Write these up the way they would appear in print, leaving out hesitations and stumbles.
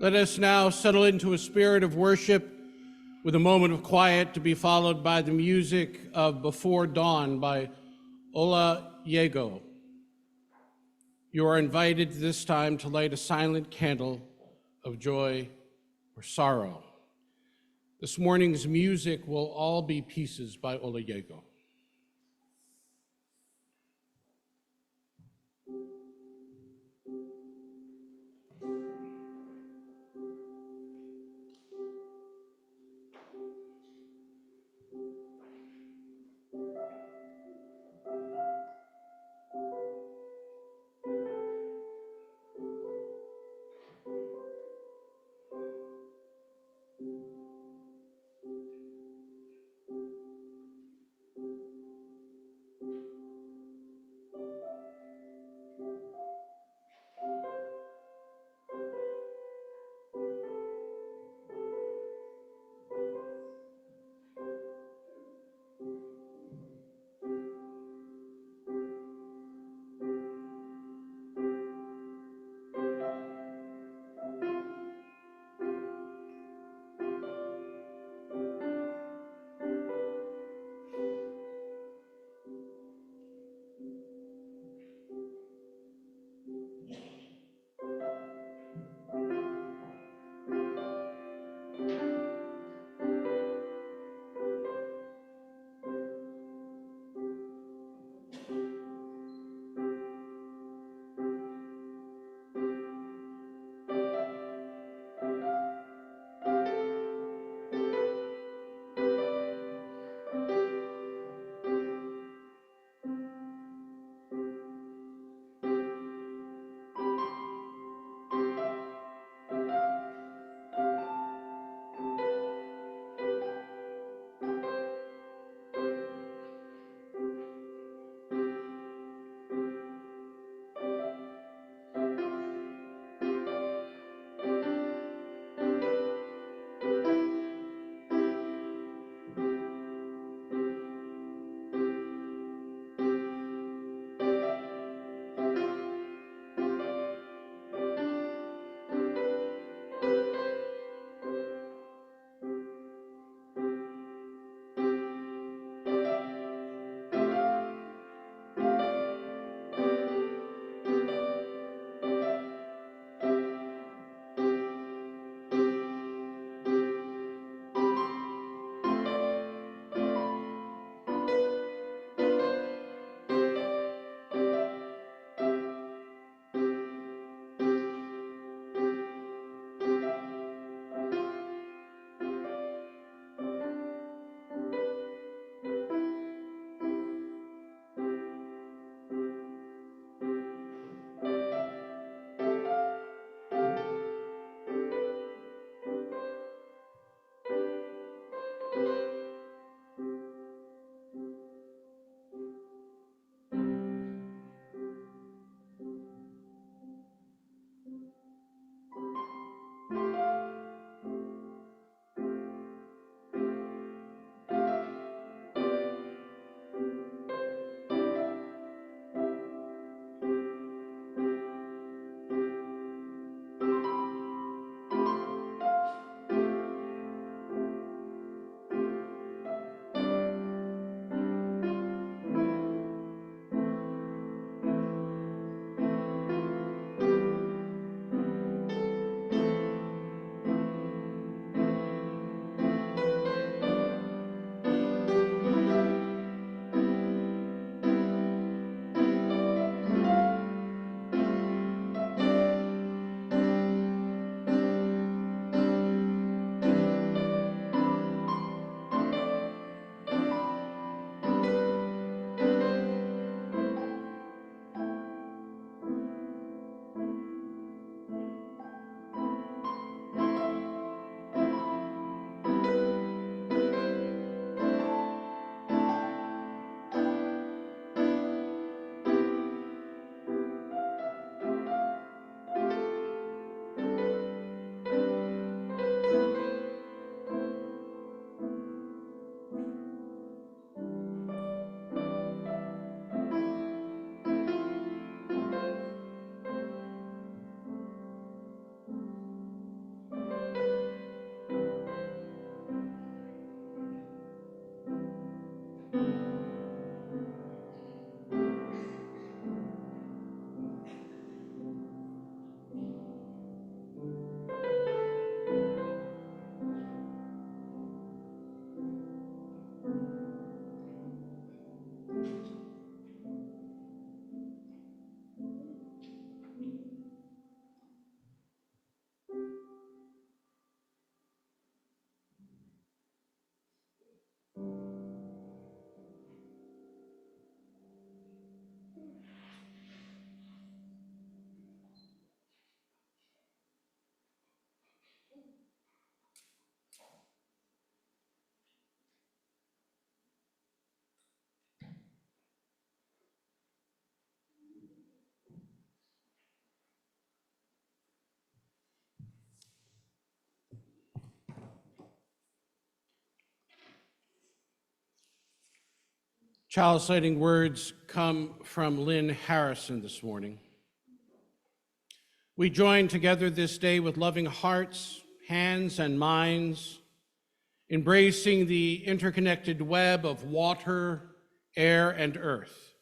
Let us now settle into a spirit of worship with a moment of quiet to be followed by the music of Before Dawn by Ola Yego. You are invited this time to light a silent candle of joy or sorrow. This morning's music will all be pieces by Ola Yego. Chalice-lighting words come from Lynn Harrison this morning. We join together this day with loving hearts, hands, and minds, embracing the interconnected web of water, air, and earth.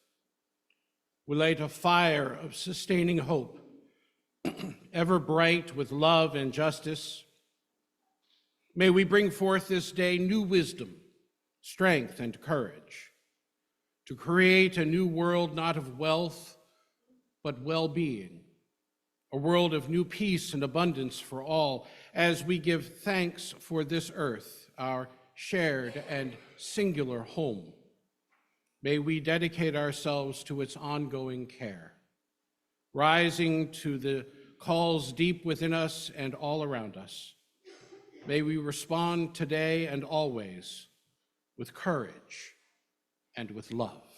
We light a fire of sustaining hope, ever bright with love and justice. May we bring forth this day new wisdom, strength, and courage to create a new world not of wealth, but well-being, a world of new peace and abundance for all, as we give thanks for this earth, our shared and singular home. May we dedicate ourselves to its ongoing care, rising to the calls deep within us and all around us. May we respond today and always with courage and with love.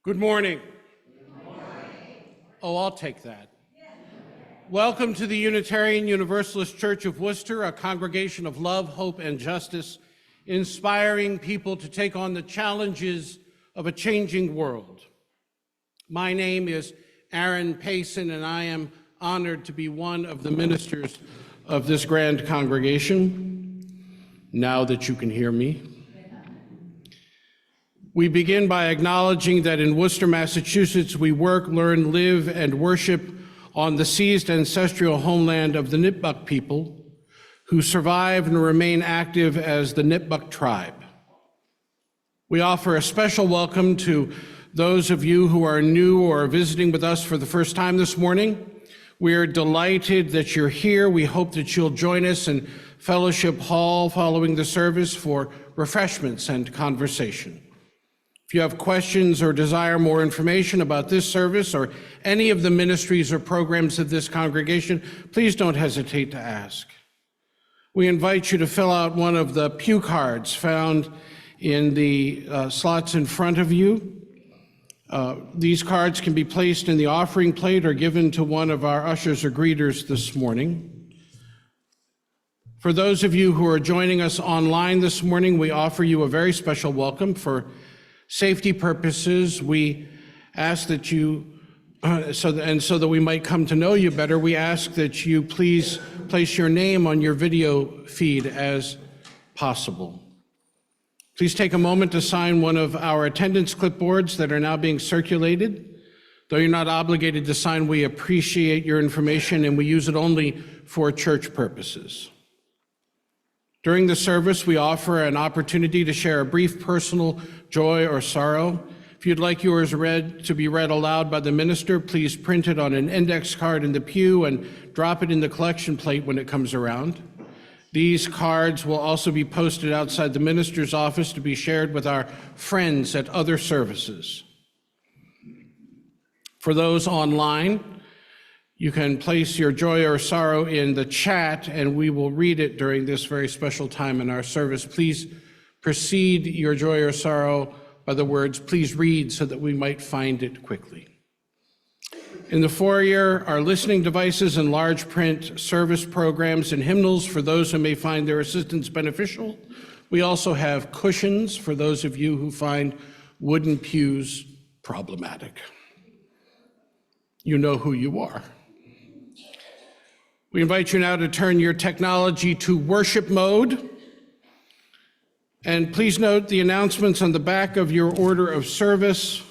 Good morning. Good morning. Oh, I'll take that. Welcome to the Unitarian Universalist Church of Worcester, a congregation of love, hope, and justice, inspiring people to take on the challenges of a changing world. My name is Aaron Payson, and I am honored to be one of the ministers of this grand congregation, now that you can hear me. We begin by acknowledging that in Worcester, Massachusetts, we work, learn, live, and worship on the seized ancestral homeland of the Nipmuc people, who survive and remain active as the Nipmuc tribe. We offer a special welcome to those of you who are new or visiting with us for the first time this morning. We are delighted that you're here. We hope that you'll join us in Fellowship Hall following the service for refreshments and conversation. If you have questions or desire more information about this service or any of the ministries or programs of this congregation, please don't hesitate to ask. We invite you to fill out one of the pew cards found in the slots in front of you. These cards can be placed in the offering plate or given to one of our ushers or greeters this morning. For those of you who are joining us online this morning, we offer you a very special welcome. For safety purposes, we ask that you, so that we might come to know you better, we ask that you please place your name on your video feed as possible. Please take a moment to sign one of our attendance clipboards that are now being circulated. Though you're not obligated to sign, we appreciate your information and we use it only for church purposes. During the service, we offer an opportunity to share a brief personal joy or sorrow. If you'd like yours to be read aloud by the minister, please print it on an index card in the pew and drop it in the collection plate when it comes around. These cards will also be posted outside the minister's office to be shared with our friends at other services. For those online, you can place your joy or sorrow in the chat, and we will read it during this very special time in our service. Please precede your joy or sorrow by the words, "Please read," so that we might find it quickly. In the foyer are listening devices and large print service programs and hymnals for those who may find their assistance beneficial. We also have cushions for those of you who find wooden pews problematic. You know who you are. We invite you now to turn your technology to worship mode. And please note the announcements on the back of your order of service.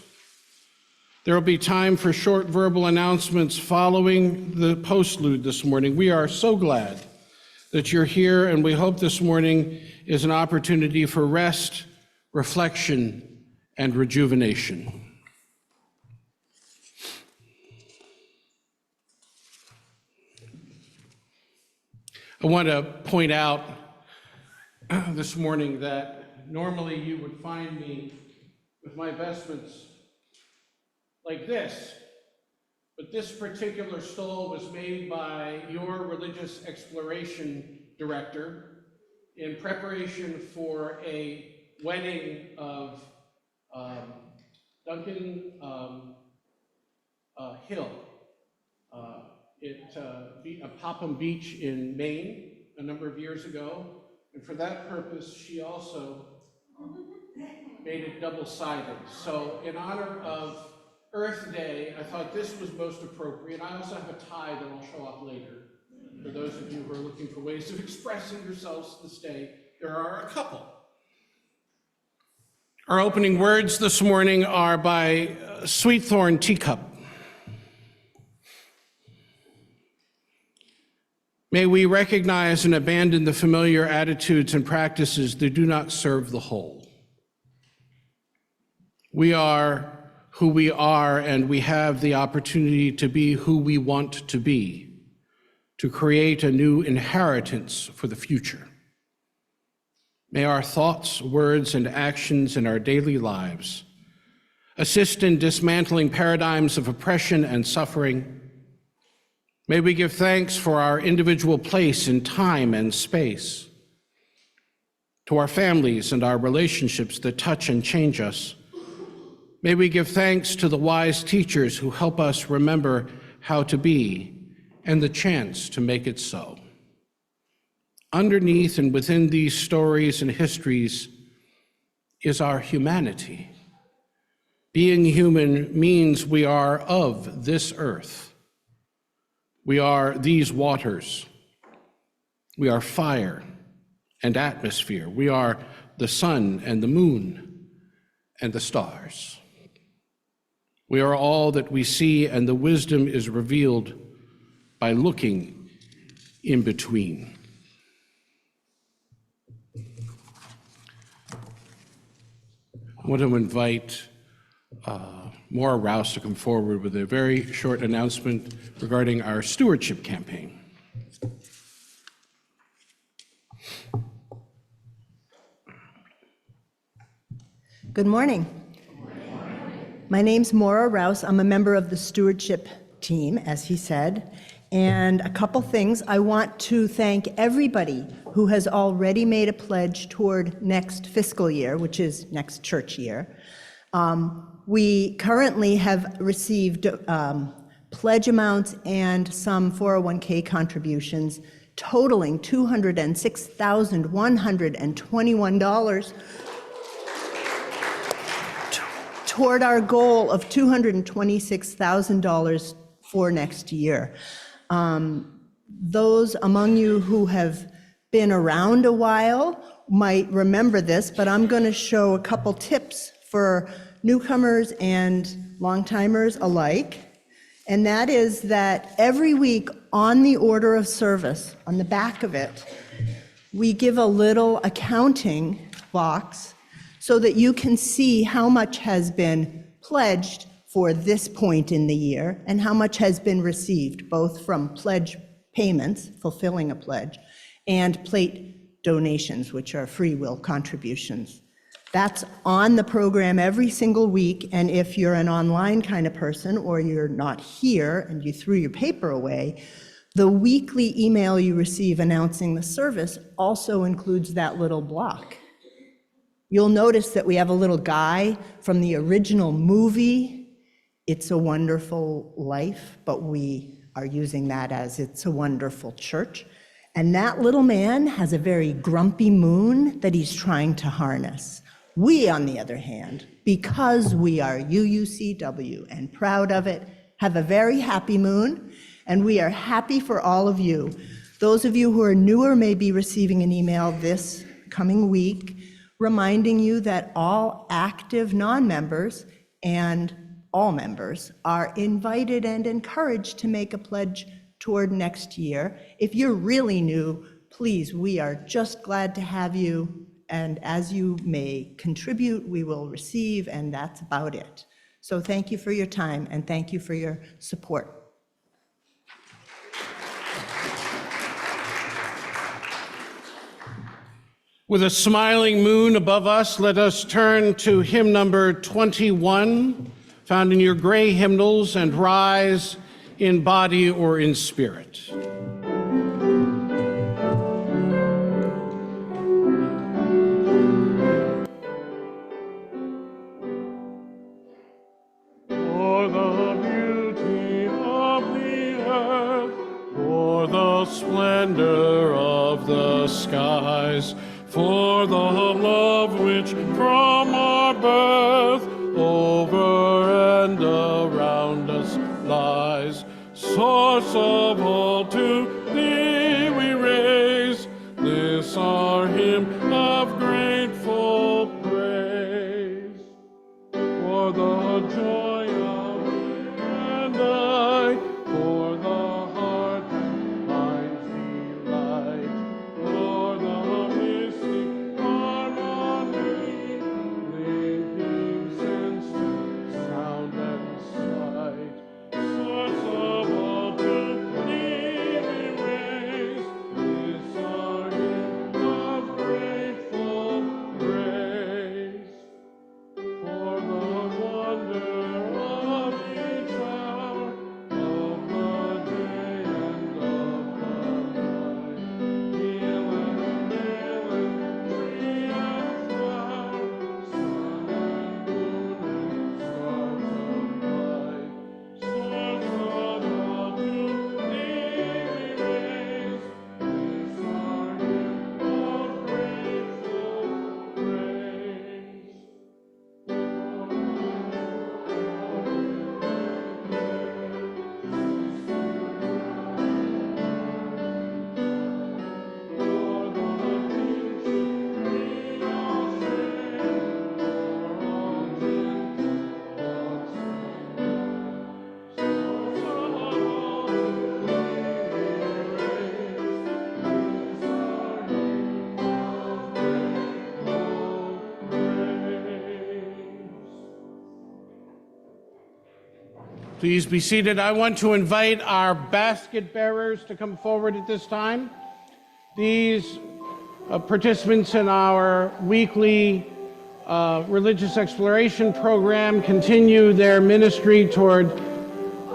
There will be time for short verbal announcements following the postlude this morning. We are so glad that you're here, and we hope this morning is an opportunity for rest, reflection, and rejuvenation. I want to point out this morning that normally you would find me with my vestments like this, but this particular stole was made by your religious exploration director in preparation for a wedding of Duncan Hill at Popham Beach in Maine a number of years ago. And for that purpose, she also made it double-sided. So in honor of Earth Day, I thought this was most appropriate. I also have a tie that I'll show off later. For those of you who are looking for ways of expressing yourselves this day, there are a couple. Our opening words this morning are by Sweetthorn Teacup. May we recognize and abandon the familiar attitudes and practices that do not serve the whole. We are who we are, and we have the opportunity to be who we want to be, to create a new inheritance for the future. May our thoughts, words, and actions in our daily lives assist in dismantling paradigms of oppression and suffering. May we give thanks for our individual place in time and space, to our families and our relationships that touch and change us, May we give thanks to the wise teachers who help us remember how to be and the chance to make it so. Underneath and within these stories and histories is our humanity. Being human means we are of this earth. We are these waters. We are fire and atmosphere. We are the sun and the moon and the stars. We are all that we see, and the wisdom is revealed by looking in between. I want to invite Maura Rouse to come forward with a very short announcement regarding our stewardship campaign. Good morning. My name's Maura Rouse. I'm a member of the stewardship team, as he said. And a couple things. I want to thank everybody who has already made a pledge toward next fiscal year, which is next church year. We currently have received pledge amounts and some 401k contributions totaling $206,121 toward our goal of $226,000 for next year. Those among you who have been around a while might remember this, but I'm going to show a couple tips for newcomers and long-timers alike. And that is that every week on the order of service, on the back of it, we give a little accounting box so that you can see how much has been pledged for this point in the year and how much has been received, both from pledge payments, fulfilling a pledge, and plate donations, which are free will contributions. That's on the program every single week, and if you're an online kind of person or you're not here and you threw your paper away, the weekly email you receive announcing the service also includes that little block. You'll notice that we have a little guy from the original movie, It's a Wonderful Life, but we are using that as It's a Wonderful Church. And that little man has a very grumpy moon that he's trying to harness. We, on the other hand, because we are UUCW and proud of it, have a very happy moon, and we are happy for all of you. Those of you who are newer may be receiving an email this coming week reminding you that all active non-members and all members are invited and encouraged to make a pledge toward next year. If you're really new, please, we are just glad to have you. And as you may contribute, we will receive, and that's about it. So thank you for your time, and thank you for your support. With a smiling moon above us, let us turn to hymn number 21, found in your gray hymnals, and rise in body or in spirit. For the beauty of the earth, for the splendor of the skies, for the love which from our birth over and around us lies, source of all, to thee we raise this our hymn of grateful praise. For the joy of thee and I, for the heart that finds thee right, for the mystic harmony, linking sense to sound and sight, source of all, to thee Please be seated. I want to invite our basket bearers to come forward at this time. These participants in our weekly religious exploration program continue their ministry toward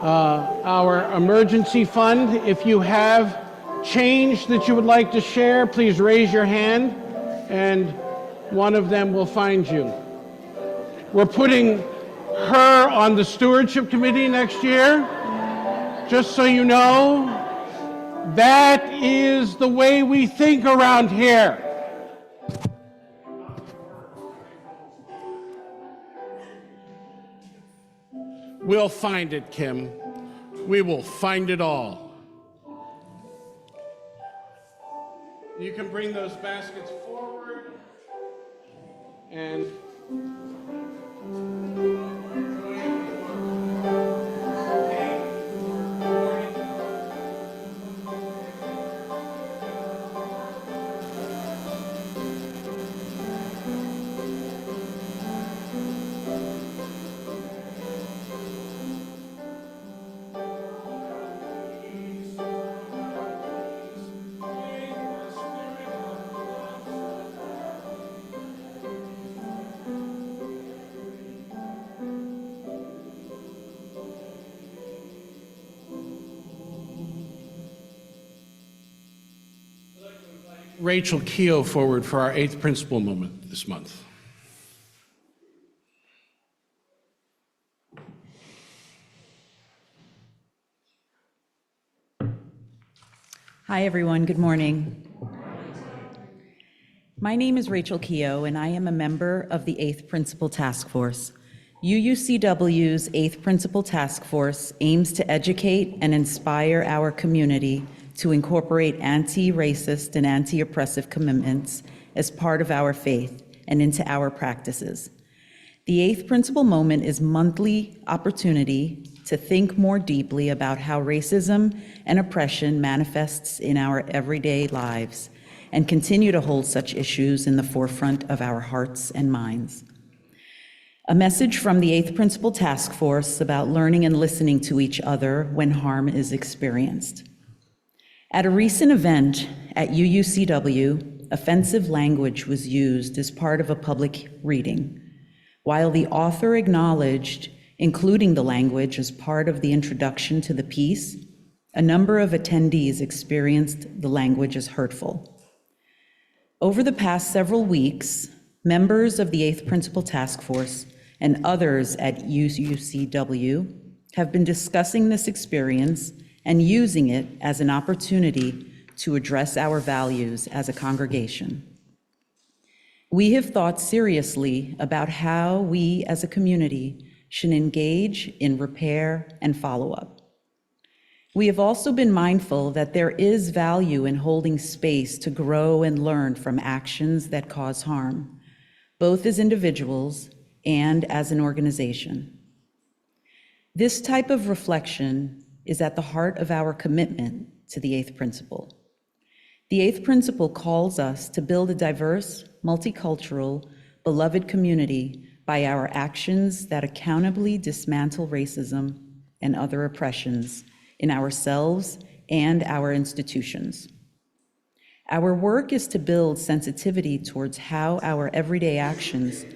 our emergency fund. If you have change that you would like to share, please raise your hand and one of them will find you. We're putting her on the stewardship committee next year. Just so you know, that is the way we think around here. We'll find it, Kim. We will find it all. You can bring those baskets forward and Rachel Keogh forward for our 8th principal moment this month. Hi, everyone. Good morning. My name is Rachel Keogh, and I am a member of the 8th Principal Task Force. UUCW's 8th Principal Task Force aims to educate and inspire our community to incorporate anti-racist and anti-oppressive commitments as part of our faith and into our practices. The 8th Principal Moment is monthly opportunity to think more deeply about how racism and oppression manifests in our everyday lives and continue to hold such issues in the forefront of our hearts and minds. A message from the 8th Principal Task Force about learning and listening to each other when harm is experienced. At a recent event at UUCW, offensive language was used as part of a public reading. While the author acknowledged including the language as part of the introduction to the piece, a number of attendees experienced the language as hurtful. Over the past several weeks, members of the 8th Principal Task Force and others at UUCW have been discussing this experience and using it as an opportunity to address our values as a congregation. We have thought seriously about how we as a community should engage in repair and follow-up. We have also been mindful that there is value in holding space to grow and learn from actions that cause harm, both as individuals and as an organization. This type of reflection is at the heart of our commitment to the 8th Principle. The 8th Principle calls us to build a diverse, multicultural, beloved community by our actions that accountably dismantle racism and other oppressions in ourselves and our institutions. Our work is to build sensitivity towards how our everyday actions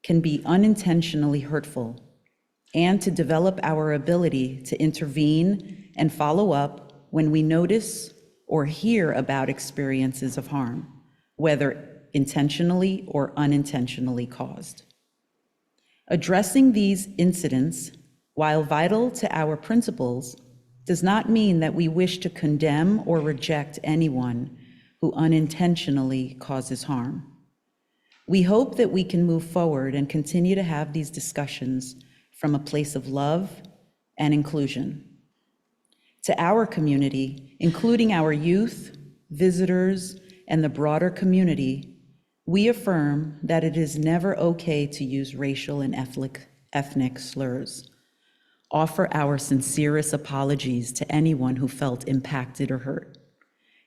can be unintentionally hurtful, and to develop our ability to intervene and follow up when we notice or hear about experiences of harm, whether intentionally or unintentionally caused. Addressing these incidents, while vital to our principles, does not mean that we wish to condemn or reject anyone who unintentionally causes harm. We hope that we can move forward and continue to have these discussions from a place of love and inclusion. To our community, including our youth, visitors, and the broader community, we affirm that it is never okay to use racial and ethnic slurs. Offer our sincerest apologies to anyone who felt impacted or hurt.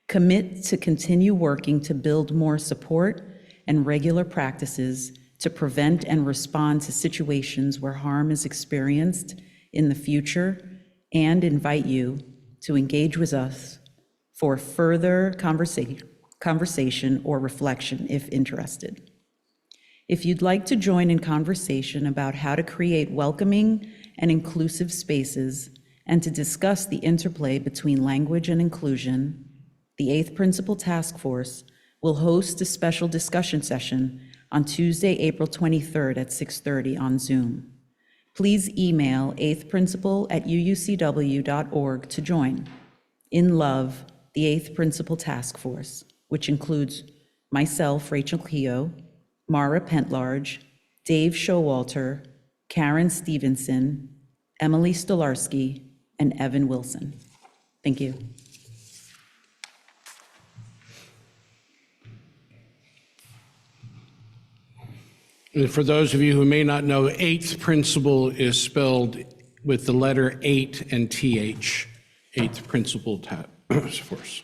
Commit to continue working to build more support and regular practices to prevent and respond to situations where harm is experienced in the future and invite you to engage with us for further conversation or reflection if interested. If you'd like to join in conversation about how to create welcoming and inclusive spaces and to discuss the interplay between language and inclusion, the 8th Principal Task Force will host a special discussion session on Tuesday, April 23rd at 6:30 on Zoom. Please email 8thprincipal@uucw.org to join. In love, the 8th Principal Task Force, which includes myself, Rachel Keogh, Mara Pentlarge, Dave Showalter, Karen Stevenson, Emily Stolarski, and Evan Wilson. Thank you. And for those of you who may not know, 8th Principal is spelled with the letter 8 and TH, 8th Principal Task Force.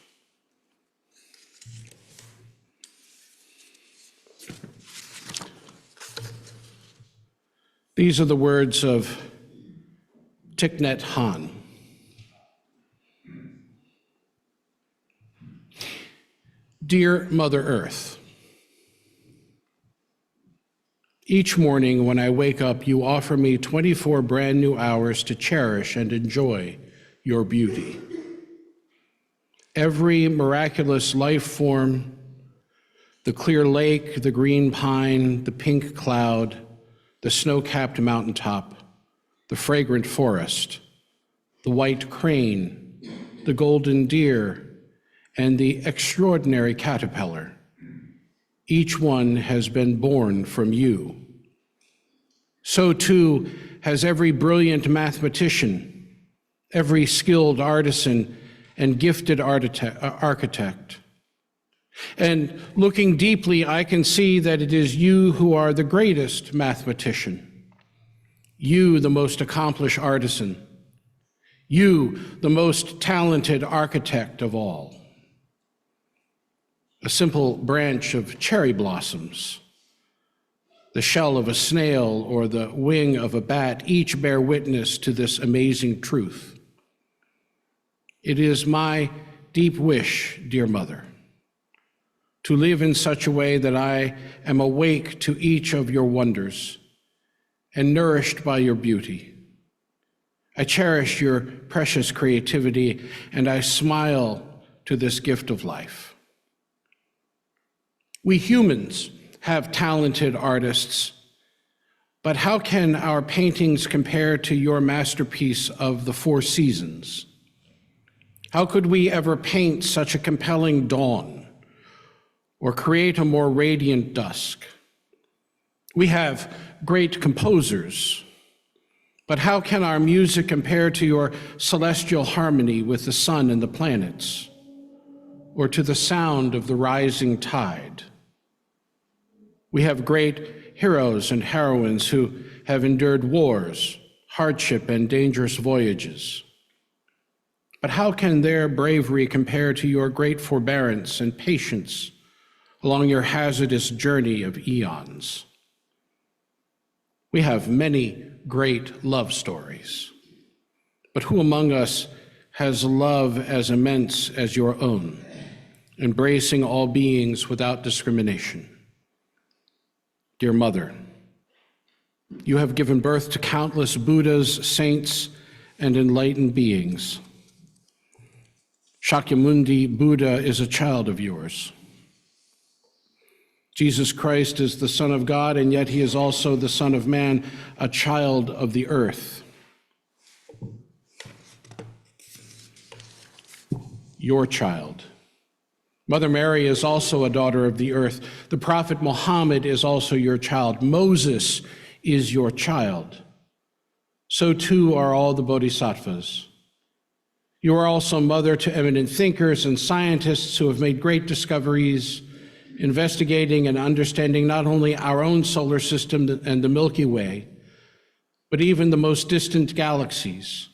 These are the words of Thich Nhat Hanh. Dear Mother Earth, each morning when I wake up, you offer me 24 brand new hours to cherish and enjoy your beauty. Every miraculous life form, the clear lake, the green pine, the pink cloud, the snow-capped mountaintop, the fragrant forest, the white crane, the golden deer, and the extraordinary caterpillar. Each one has been born from you. So too has every brilliant mathematician, every skilled artisan and gifted architect. And looking deeply, I can see that it is you who are the greatest mathematician, you the most accomplished artisan, you the most talented architect of all. A simple branch of cherry blossoms, the shell of a snail, or the wing of a bat, each bear witness to this amazing truth. It is my deep wish, dear Mother, to live in such a way that I am awake to each of your wonders and nourished by your beauty. I cherish your precious creativity, and I smile to this gift of life. We humans have talented artists, but how can our paintings compare to your masterpiece of the Four Seasons? How could we ever paint such a compelling dawn or create a more radiant dusk? We have great composers, but how can our music compare to your celestial harmony with the sun and the planets, or to the sound of the rising tide? We have great heroes and heroines who have endured wars, hardship, and dangerous voyages. But how can their bravery compare to your great forbearance and patience along your hazardous journey of eons? We have many great love stories, but who among us has love as immense as your own, embracing all beings without discrimination? Dear Mother, you have given birth to countless Buddhas, saints, and enlightened beings. Shakyamuni Buddha is a child of yours. Jesus Christ is the Son of God, and yet he is also the Son of Man, a child of the earth. Your child. Mother Mary is also a daughter of the earth. The prophet Muhammad is also your child. Moses is your child. So too are all the bodhisattvas. You are also mother to eminent thinkers and scientists who have made great discoveries, investigating and understanding not only our own solar system and the Milky Way, but even the most distant galaxies.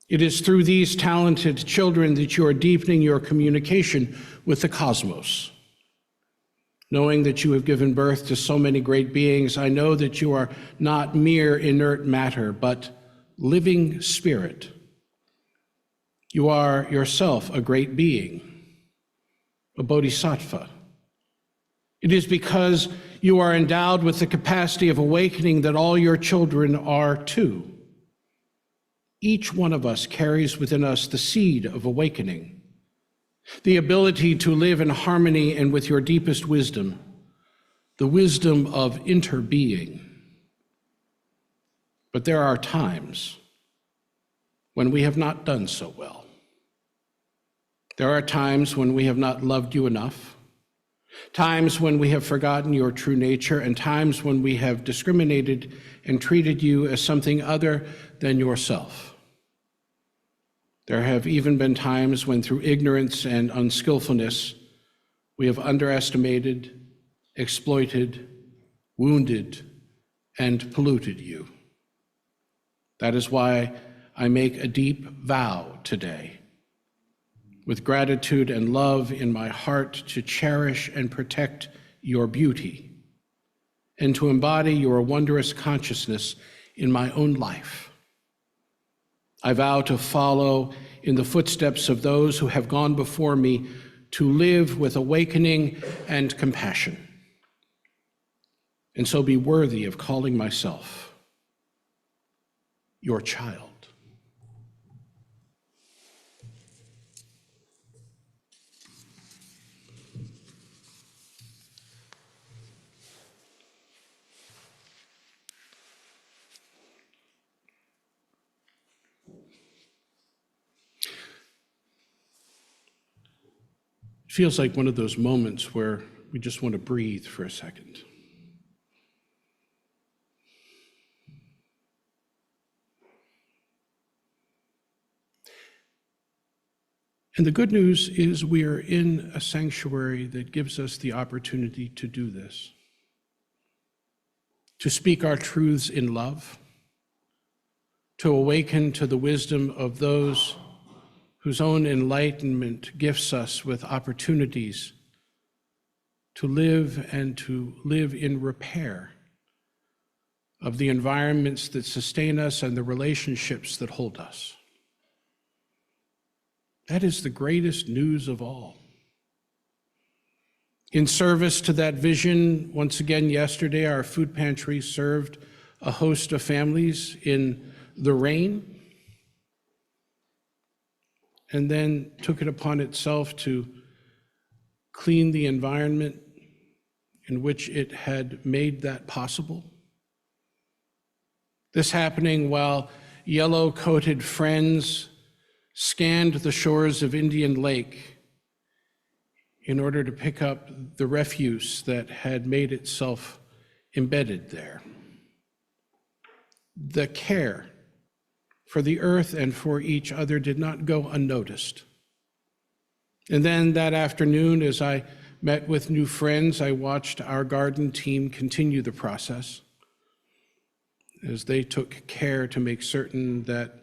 It is through these talented children that you are deepening your communication with the cosmos. Knowing that you have given birth to so many great beings, I know that you are not mere inert matter, but living spirit. You are yourself a great being, a bodhisattva. It is because you are endowed with the capacity of awakening that all your children are too. Each one of us carries within us the seed of awakening, the ability to live in harmony and with your deepest wisdom, the wisdom of interbeing. But there are times when we have not done so well. There are times when we have not loved you enough, times when we have forgotten your true nature, and times when we have discriminated and treated you as something other than yourself. There have even been times when, through ignorance and unskillfulness, we have underestimated, exploited, wounded, and polluted you. That is why I make a deep vow today, with gratitude and love in my heart, to cherish and protect your beauty and to embody your wondrous consciousness in my own life. I vow to follow in the footsteps of those who have gone before me, to live with awakening and compassion, and so be worthy of calling myself your child. It feels like one of those moments where we just want to breathe for a second. And the good news is we are in a sanctuary that gives us the opportunity to do this, to speak our truths in love, to awaken to the wisdom of those whose own enlightenment gifts us with opportunities to live and to live in repair of the environments that sustain us and the relationships that hold us. That is the greatest news of all. In service to that vision, once again yesterday, our food pantry served a host of families in the rain, and then took it upon itself to clean the environment in which it had made that possible. This happening while yellow-coated friends scanned the shores of Indian Lake in order to pick up the refuse that had made itself embedded there. The care for the earth and for each other did not go unnoticed. And then that afternoon, as I met with new friends, I watched our garden team continue the process as they took care to make certain that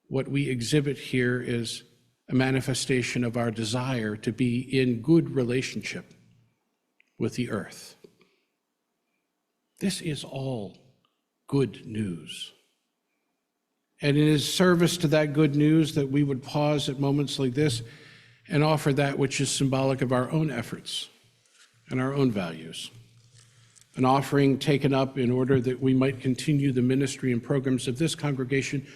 what we exhibit here is a manifestation of our desire to be in good relationship with the earth. This is all good news. And it is service to that good news that we would pause at moments like this and offer that which is symbolic of our own efforts and our own values. An offering taken up in order that we might continue the ministry and programs of this congregation,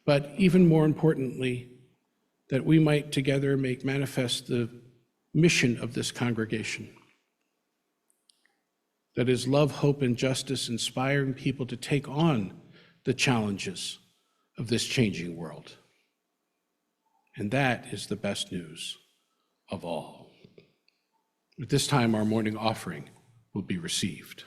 but even more importantly, that we might together make manifest the mission of this congregation. That is love, hope, and justice, inspiring people to take on the challenges of this changing world. And that is the best news of all. At this time, our morning offering will be received.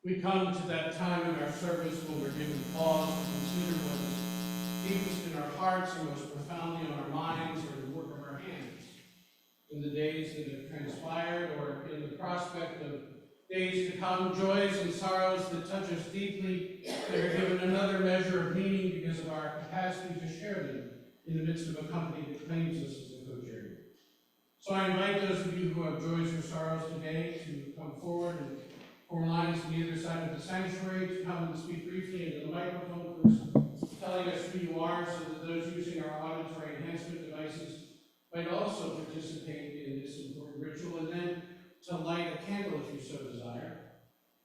We come to that time in our service when we're given pause to consider what is deepest in our hearts and most profoundly on our minds or the work of our hands. In the days that have transpired or in the prospect of days to come, joys and sorrows that touch us deeply, that are given another measure of meaning because of our capacity to share them in the midst of a company that claims us as a co-chair. So I invite those of you who have joys or sorrows today to come forward and form lines on either side of the sanctuary, to come and speak briefly into the microphone, first telling us who you are so that those using our auditory enhancement devices might also participate in this important ritual, and then to light a candle if you so desire.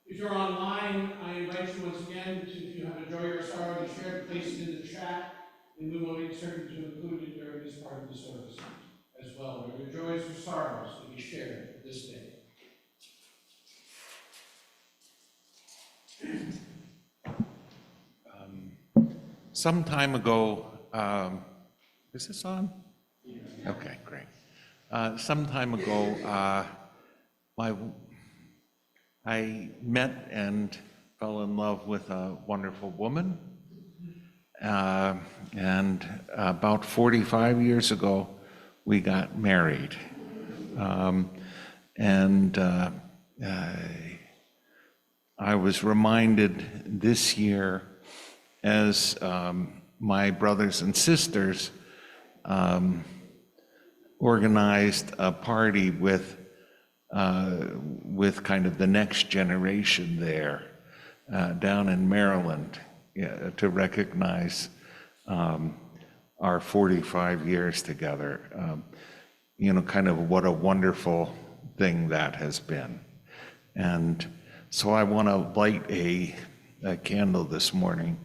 If you're online, I invite you once again to, if you have a joy or sorrow to share, place it in the chat, and we will make certain to include it during this part of the service as well. Are there joys or sorrows to be shared this day? Some time ago, is this on? Okay, great. Some time ago, I met and fell in love with a wonderful woman. And about 45 years ago, we got married. I was reminded this year as my brothers and sisters organized a party with kind of the next generation there down in Maryland, to recognize our 45 years together. Kind of what a wonderful thing that has been. And so I want to light a candle this morning,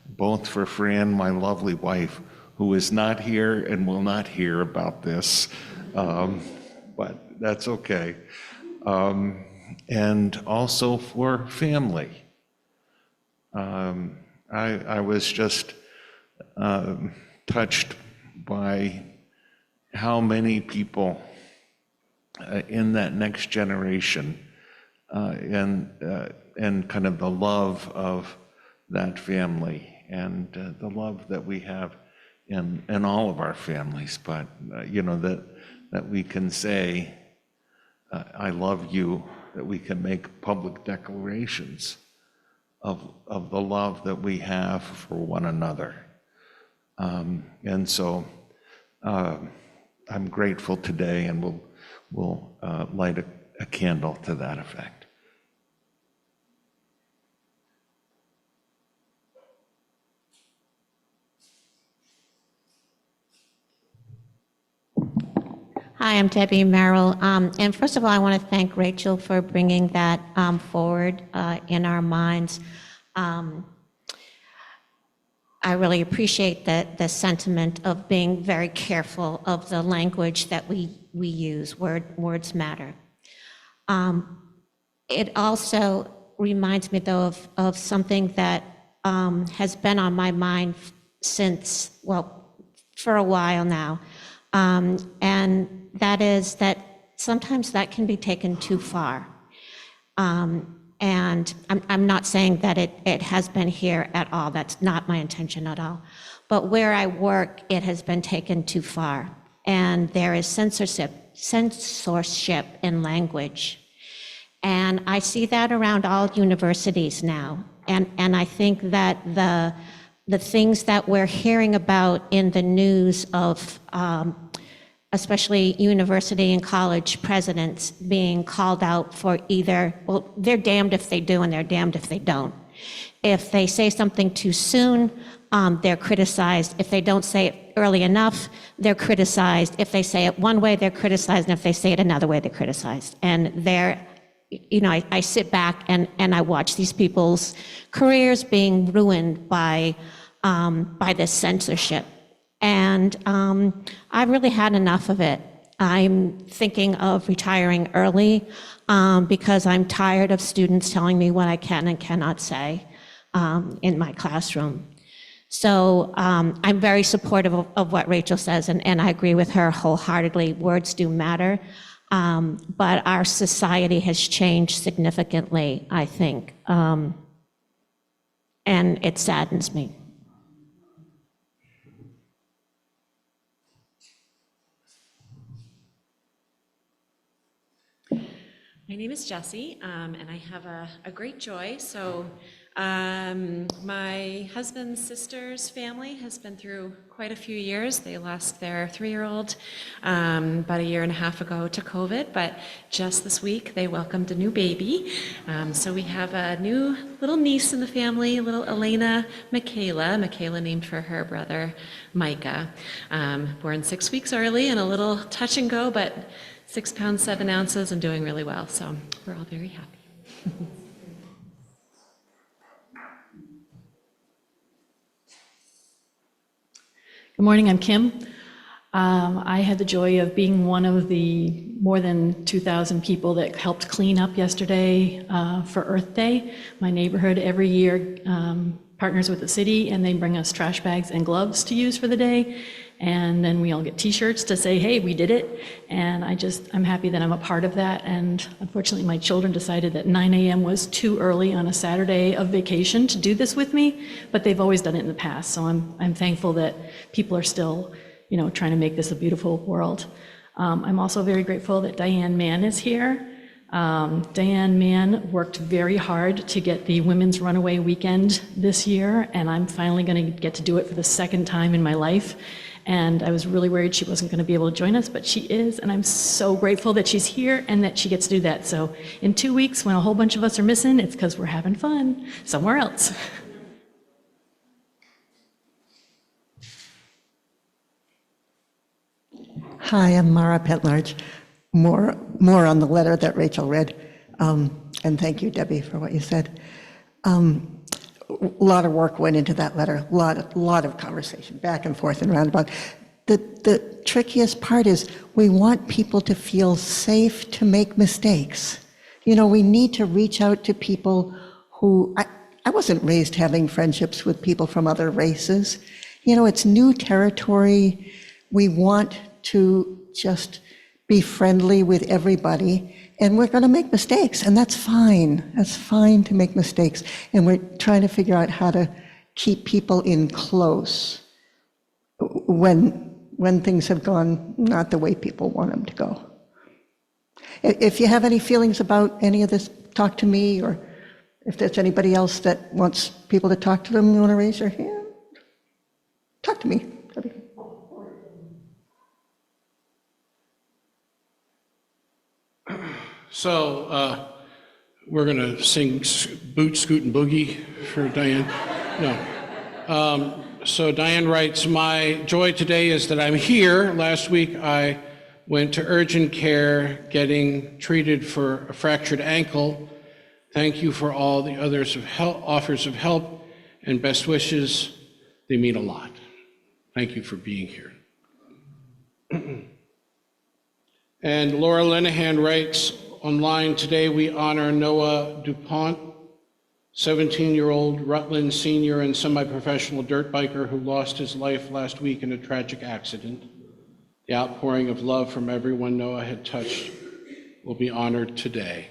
both for Fran, my lovely wife, who is not here and will not hear about this, but that's okay. And also for family. I was just touched by how many people in that next generation and kind of the love of that family and the love that we have in all of our families, but that we can say, I love you, that we can make public declarations of the love that we have for one another. And so I'm grateful today, and we'll light a candle to that effect. Hi, I'm Debbie Merrill. And first of all, I want to thank Rachel for bringing that forward in our minds. I really appreciate the sentiment of being very careful of the language that we use. Words matter. It also reminds me, though, of something that has been on my mind since, well, for a while now. And that is that sometimes that can be taken too far. And I'm not saying that it has been here at all. That's not my intention at all. But where I work, it has been taken too far. And there is censorship in language. And I see that around all universities now. And I think that the things that we're hearing about in the news of especially university and college presidents being called out for either, well, they're damned if they do and they're damned if they don't. If they say something too soon, they're criticized. If they don't say it early enough, they're criticized. If they say it one way, they're criticized. And if they say it another way, they're criticized. And I sit back and I watch these people's careers being ruined by this censorship. And I've really had enough of it. I'm thinking of retiring early because I'm tired of students telling me what I can and cannot say in my classroom. So I'm very supportive of what Rachel says, and I agree with her wholeheartedly. Words do matter. But our society has changed significantly, I think, and it saddens me. My name is Jessie, and I have a great joy. My husband's sister's family has been through quite a few years. They lost their 3-year-old about a year and a half ago to COVID, but just this week they welcomed a new baby. So we have a new little niece in the family, little Elena Michaela named for her brother Micah, born 6 weeks early and a little touch and go, but 6 pounds, 7 ounces and doing really well. So we're all very happy. Good morning, I'm Kim. I had the joy of being one of the more than 2,000 people that helped clean up yesterday for Earth Day. My neighborhood every year partners with the city, and they bring us trash bags and gloves to use for the day. And then we all get t-shirts to say, hey, we did it. And I'm happy that I'm a part of that. And unfortunately, my children decided that 9 a.m. was too early on a Saturday of vacation to do this with me, but they've always done it in the past. So I'm thankful that people are still, trying to make this a beautiful world. I'm also very grateful that Diane Mann is here. Diane Mann worked very hard to get the Women's Runaway Weekend this year, and I'm finally going to get to do it for the second time in my life. And I was really worried she wasn't going to be able to join us, but she is, and I'm so grateful that she's here and that she gets to do that. So in 2 weeks, when a whole bunch of us are missing, it's because we're having fun somewhere else. Hi, I'm Mara Petlarge. More on the letter that Rachel read. And thank you, Debbie, for what you said. A lot of work went into that letter, a lot of conversation, back and forth and roundabout. The trickiest part is we want people to feel safe to make mistakes. We need to reach out to people who, I wasn't raised having friendships with people from other races. It's new territory. We want to just be friendly with everybody, and we're going to make mistakes, and that's fine. That's fine to make mistakes, and we're trying to figure out how to keep people in close when things have gone not the way people want them to go. If you have any feelings about any of this, talk to me, or if there's anybody else that wants people to talk to them, you want to raise your hand? Talk to me. So we're going to sing Boot, Scoot, and Boogie for Diane. No. So Diane writes, my joy today is that I'm here. Last week I went to urgent care getting treated for a fractured ankle. Thank you for all the offers of help and best wishes. They mean a lot. Thank you for being here. And Laura Linehan writes, online today we honor Noah DuPont, 17-year-old Rutland senior and semi-professional dirt biker who lost his life last week in a tragic accident. The outpouring of love from everyone Noah had touched will be honored today.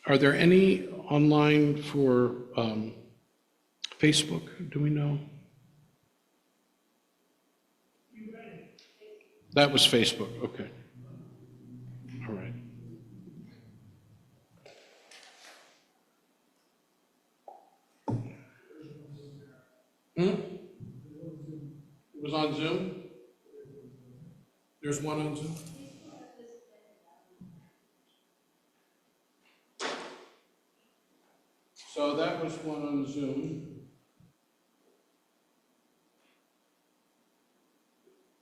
Are there any online for Facebook? Do we know? That was Facebook, okay. All right. It was on Zoom? There's one on Zoom? So that was one on Zoom.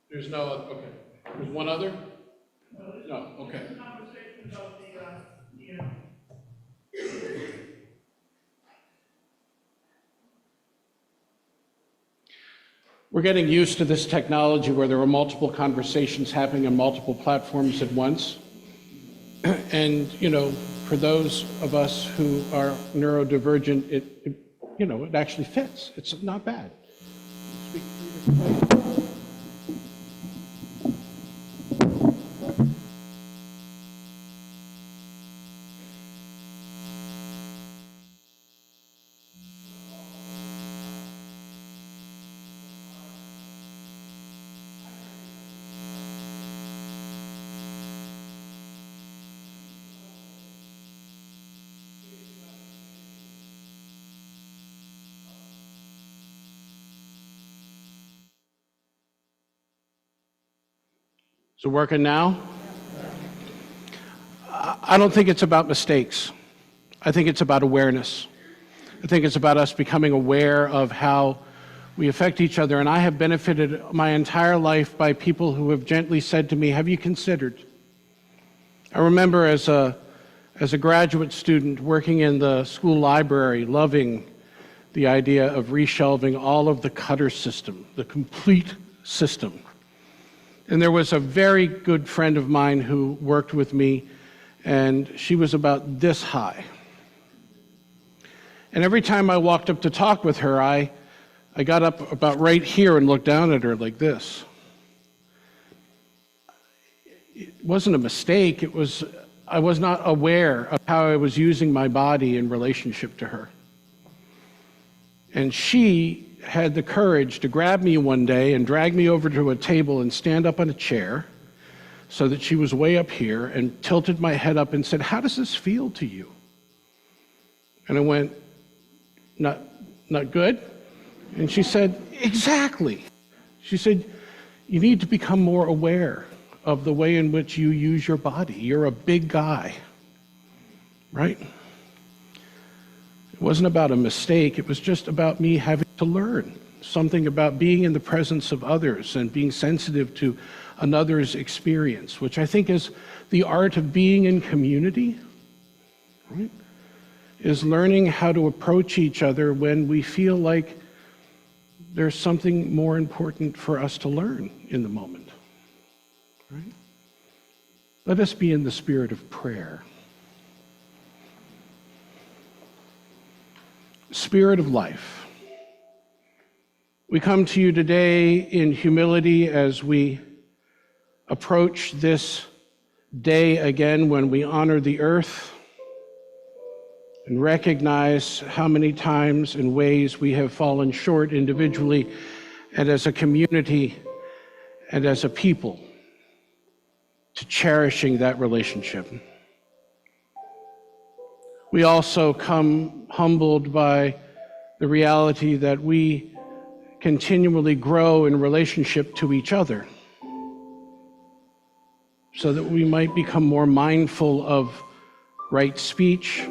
There's no, okay. There's one other? No, okay. We're getting used to this technology where there are multiple conversations happening on multiple platforms at once. And, for those of us who are neurodivergent, it actually fits. It's not bad. Speak 3 different ways. Is it working now? I don't think it's about mistakes. I think it's about awareness. I think it's about us becoming aware of how we affect each other. And I have benefited my entire life by people who have gently said to me, have you considered? I remember as a graduate student working in the school library, loving the idea of reshelving all of the Cutter system, the complete system. And there was a very good friend of mine who worked with me, and she was about this high. And every time I walked up to talk with her, I got up about right here and looked down at her like this. It wasn't a mistake, I was not aware of how I was using my body in relationship to her. And she had the courage to grab me one day and drag me over to a table and stand up on a chair so that she was way up here and tilted my head up and said, how does this feel to you? And I went, not good. And she said, exactly. She said, you need to become more aware of the way in which you use your body. You're a big guy, right? It wasn't about a mistake. It was just about me having to learn something about being in the presence of others and being sensitive to another's experience, which I think is the art of being in community, right? Is learning how to approach each other when we feel like there's something more important for us to learn in the moment, right? Let us be in the spirit of prayer. Spirit of life. We come to you today in humility as we approach this day again when we honor the earth and recognize how many times and ways we have fallen short individually and as a community and as a people to cherishing that relationship. We also come humbled by the reality that we continually grow in relationship to each other so that we might become more mindful of right speech,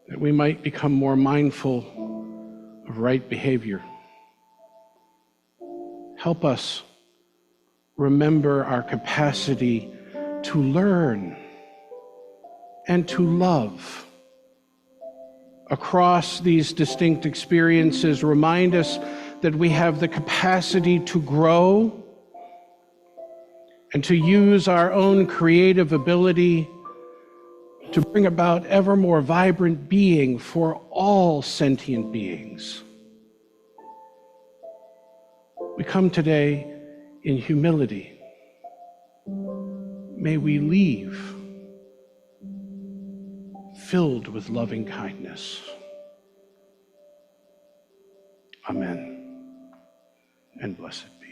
that we might become more mindful of right behavior. Help us remember our capacity to learn and to love across these distinct experiences. Remind us that we have the capacity to grow and to use our own creative ability to bring about ever more vibrant being for all sentient beings. We come today in humility. May we leave filled with loving kindness. Amen. And blessed be.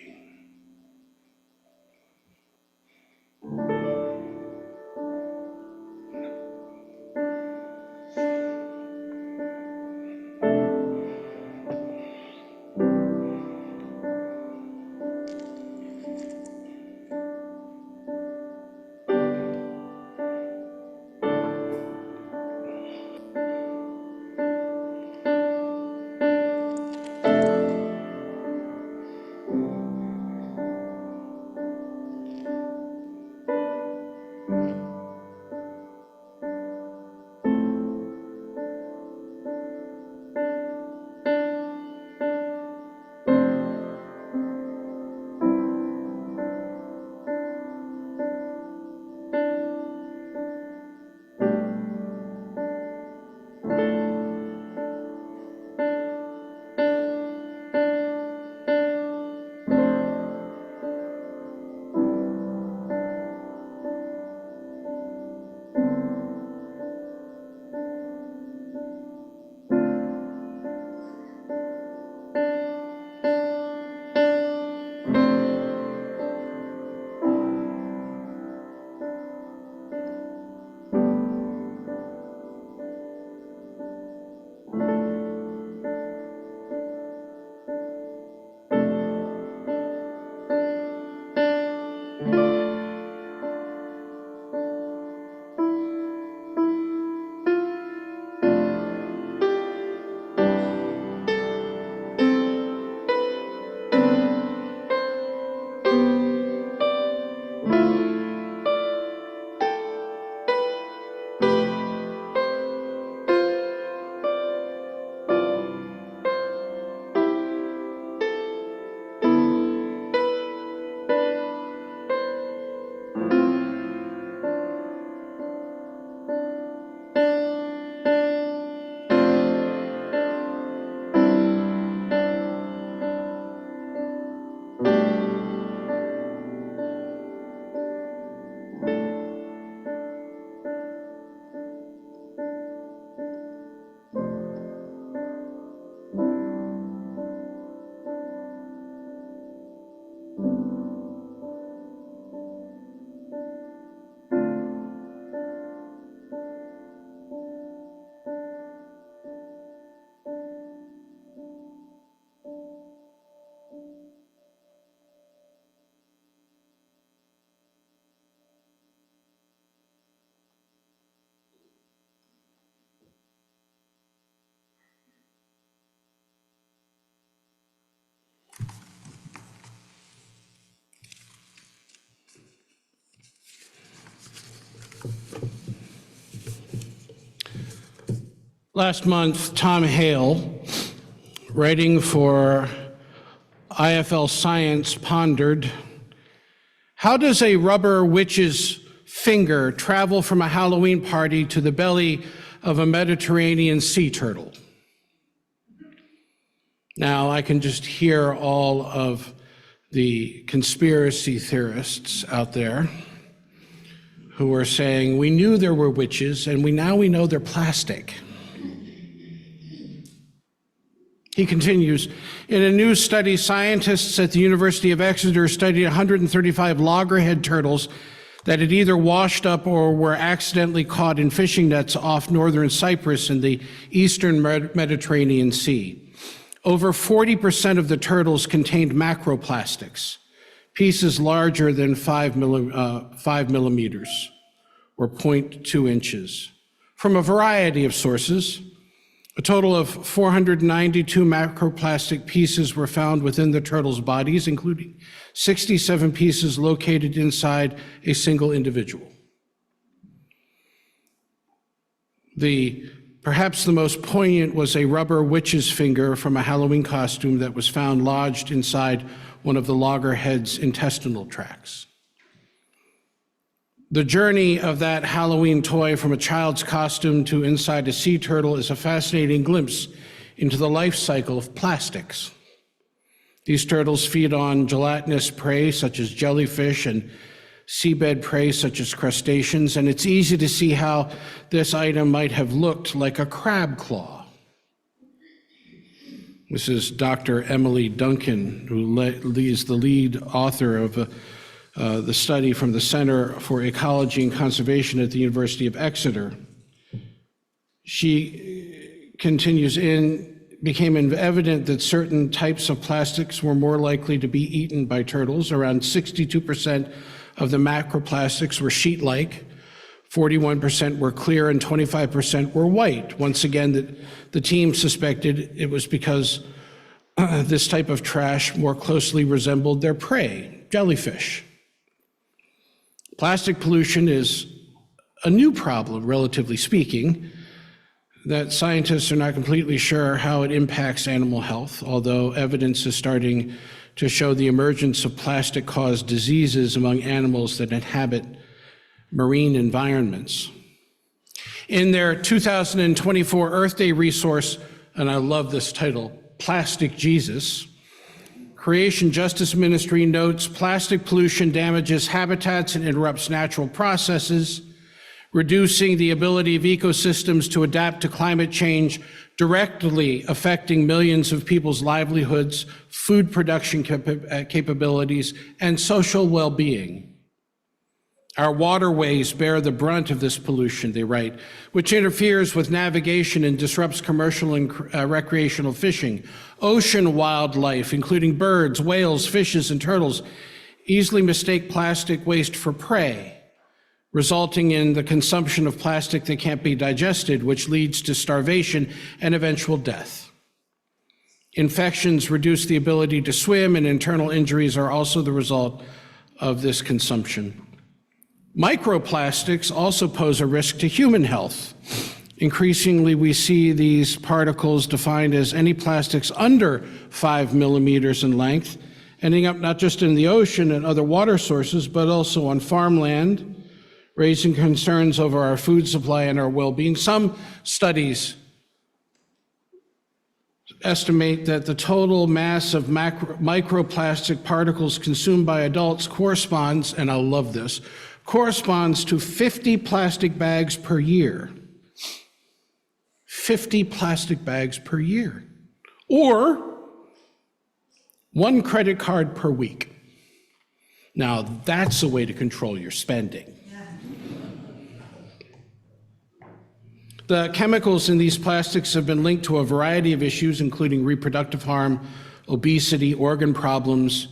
Last month, Tom Hale, writing for IFL Science, pondered, how does a rubber witch's finger travel from a Halloween party to the belly of a Mediterranean sea turtle? Now, I can just hear all of the conspiracy theorists out there who are saying, we knew there were witches, and now we know they're plastic. He continues, in a new study, scientists at the University of Exeter studied 135 loggerhead turtles that had either washed up or were accidentally caught in fishing nets off northern Cyprus in the eastern Mediterranean Sea. Over 40% of the turtles contained macroplastics, pieces larger than 5 millimeters, or 0.2 inches, from a variety of sources. A total of 492 macroplastic pieces were found within the turtles' bodies, including 67 pieces located inside a single individual. Perhaps the most poignant was a rubber witch's finger from a Halloween costume that was found lodged inside one of the loggerhead's intestinal tracts. The journey of that Halloween toy from a child's costume to inside a sea turtle is a fascinating glimpse into the life cycle of plastics. These turtles feed on gelatinous prey such as jellyfish and seabed prey such as crustaceans, and it's easy to see how this item might have looked like a crab claw. This is Dr. Emily Duncan, who is the lead author of the study from the Center for Ecology and Conservation at the University of Exeter. She continues, became evident that certain types of plastics were more likely to be eaten by turtles. Around 62% of the macroplastics were sheet-like, 41% were clear, and 25% were white. Once again, the team suspected it was because this type of trash more closely resembled their prey, jellyfish. Plastic pollution is a new problem, relatively speaking, that scientists are not completely sure how it impacts animal health, although evidence is starting to show the emergence of plastic-caused diseases among animals that inhabit marine environments. In their 2024 Earth Day resource, and I love this title, Plastic Jesus, Creation Justice Ministry notes plastic pollution damages habitats and interrupts natural processes, reducing the ability of ecosystems to adapt to climate change, directly affecting millions of people's livelihoods, food production capabilities, and social well-being. Our waterways bear the brunt of this pollution, they write, which interferes with navigation and disrupts commercial and recreational fishing. Ocean wildlife, including birds, whales, fishes, and turtles, easily mistake plastic waste for prey, resulting in the consumption of plastic that can't be digested, which leads to starvation and eventual death. Infections reduce the ability to swim, and internal injuries are also the result of this consumption. Microplastics also pose a risk to human health. Increasingly, we see these particles defined as any plastics under 5 millimeters in length, ending up not just in the ocean and other water sources, but also on farmland, raising concerns over our food supply and our well-being. Some studies estimate that the total mass of microplastic particles consumed by adults corresponds, and I love this, corresponds to 50 plastic bags per year. 50 plastic bags per year. Or 1 credit card per week. Now, that's a way to control your spending. The chemicals in these plastics have been linked to a variety of issues, including reproductive harm, obesity, organ problems,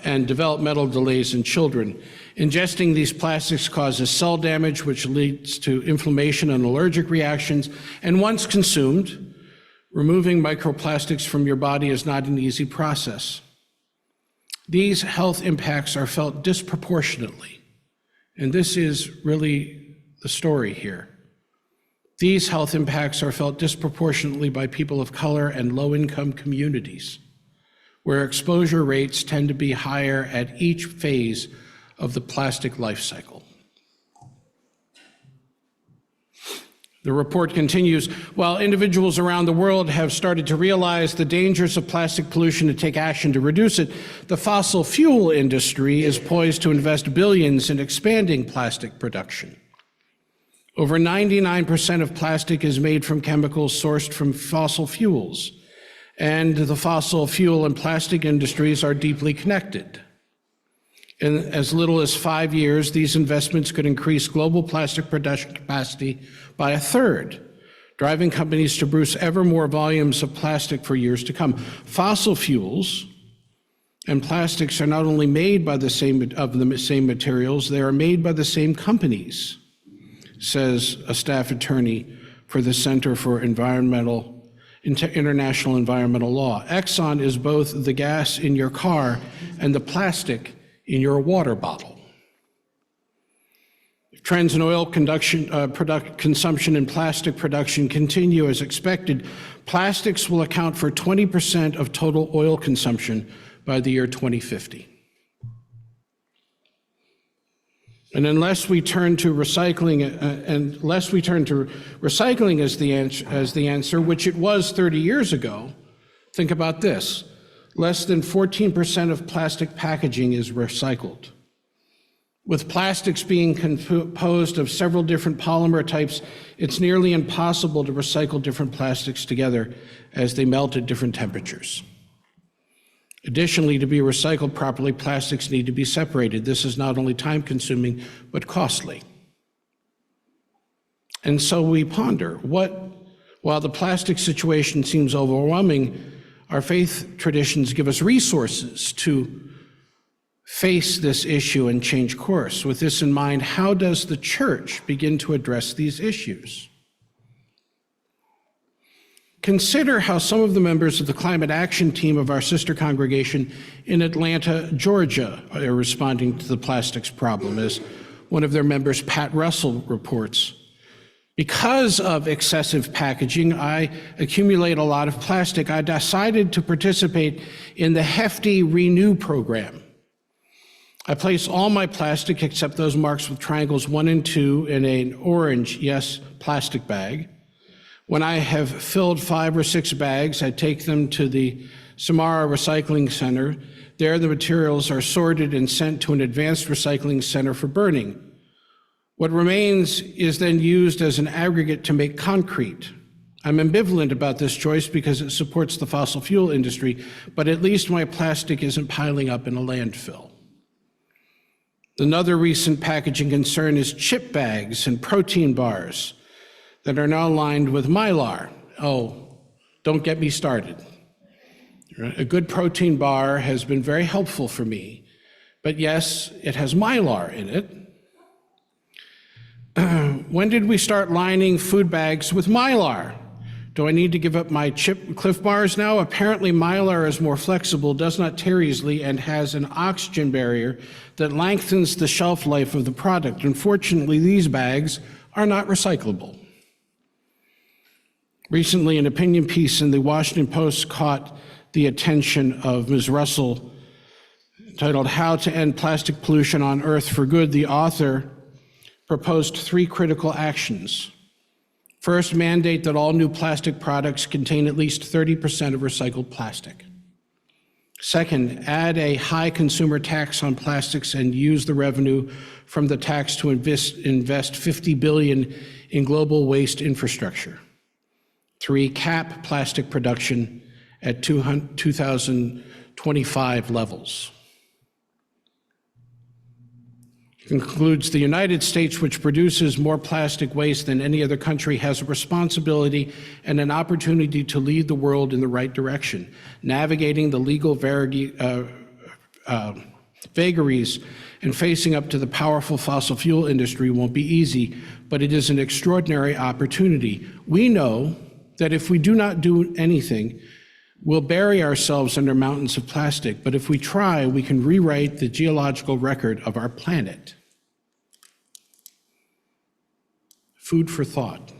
and developmental delays in children. Ingesting these plastics causes cell damage, which leads to inflammation and allergic reactions. And once consumed, removing microplastics from your body is not an easy process. These health impacts are felt disproportionately, and this is really the story here. These health impacts are felt disproportionately by people of color and low-income communities, where exposure rates tend to be higher at each phase of the plastic life cycle. The report continues, while individuals around the world have started to realize the dangers of plastic pollution and take action to reduce it, the fossil fuel industry is poised to invest billions in expanding plastic production. Over 99% of plastic is made from chemicals sourced from fossil fuels, and the fossil fuel and plastic industries are deeply connected. In as little as 5 years, these investments could increase global plastic production capacity by a third, driving companies to produce ever more volumes of plastic for years to come. Fossil fuels and plastics are not only made by the same materials, they are made by the same companies, says a staff attorney for the Center for International Environmental Law. Exxon is both the gas in your car and the plastic in your water bottle. If trends in oil consumption and plastic production continue as expected, plastics will account for 20% of total oil consumption by the year 2050. And unless we turn to recycling, as the answer, which it was 30 years ago, think about this. Less than 14% of plastic packaging is recycled. With plastics being composed of several different polymer types, it's nearly impossible to recycle different plastics together as they melt at different temperatures. Additionally, to be recycled properly, plastics need to be separated. This is not only time-consuming, but costly. And so we ponder, while the plastic situation seems overwhelming, our faith traditions give us resources to face this issue and change course. With this in mind, how does the church begin to address these issues? Consider how some of the members of the climate action team of our sister congregation in Atlanta, Georgia, are responding to the plastics problem, as one of their members, Pat Russell, reports. Because of excessive packaging, I accumulate a lot of plastic. I decided to participate in the Hefty Renew program. I place all my plastic, except those marks with triangles 1 and 2, in an orange, yes, plastic bag. When I have filled 5 or 6 bags, I take them to the Samara Recycling Center. There, the materials are sorted and sent to an advanced recycling center for burning. What remains is then used as an aggregate to make concrete. I'm ambivalent about this choice because it supports the fossil fuel industry, but at least my plastic isn't piling up in a landfill. Another recent packaging concern is chip bags and protein bars that are now lined with Mylar. Oh, don't get me started. A good protein bar has been very helpful for me, but yes, it has Mylar in it. When did we start lining food bags with Mylar? Do I need to give up my Cliff Bars now? Apparently Mylar is more flexible, does not tear easily, and has an oxygen barrier that lengthens the shelf life of the product. Unfortunately, these bags are not recyclable. Recently, an opinion piece in the Washington Post caught the attention of Ms. Russell, titled "How to End Plastic Pollution on Earth for Good." The author proposed 3 critical actions. First, mandate that all new plastic products contain at least 30% of recycled plastic. Second, add a high consumer tax on plastics and use the revenue from the tax to invest $50 billion in global waste infrastructure. 3, cap plastic production at 2025 levels. Concludes, the United States, which produces more plastic waste than any other country, has a responsibility and an opportunity to lead the world in the right direction. Navigating the legal vagaries and facing up to the powerful fossil fuel industry won't be easy, but it is an extraordinary opportunity. We know that if we do not do anything, We'll bury ourselves under mountains of plastic, but if we try, we can rewrite the geological record of our planet. Food for thought.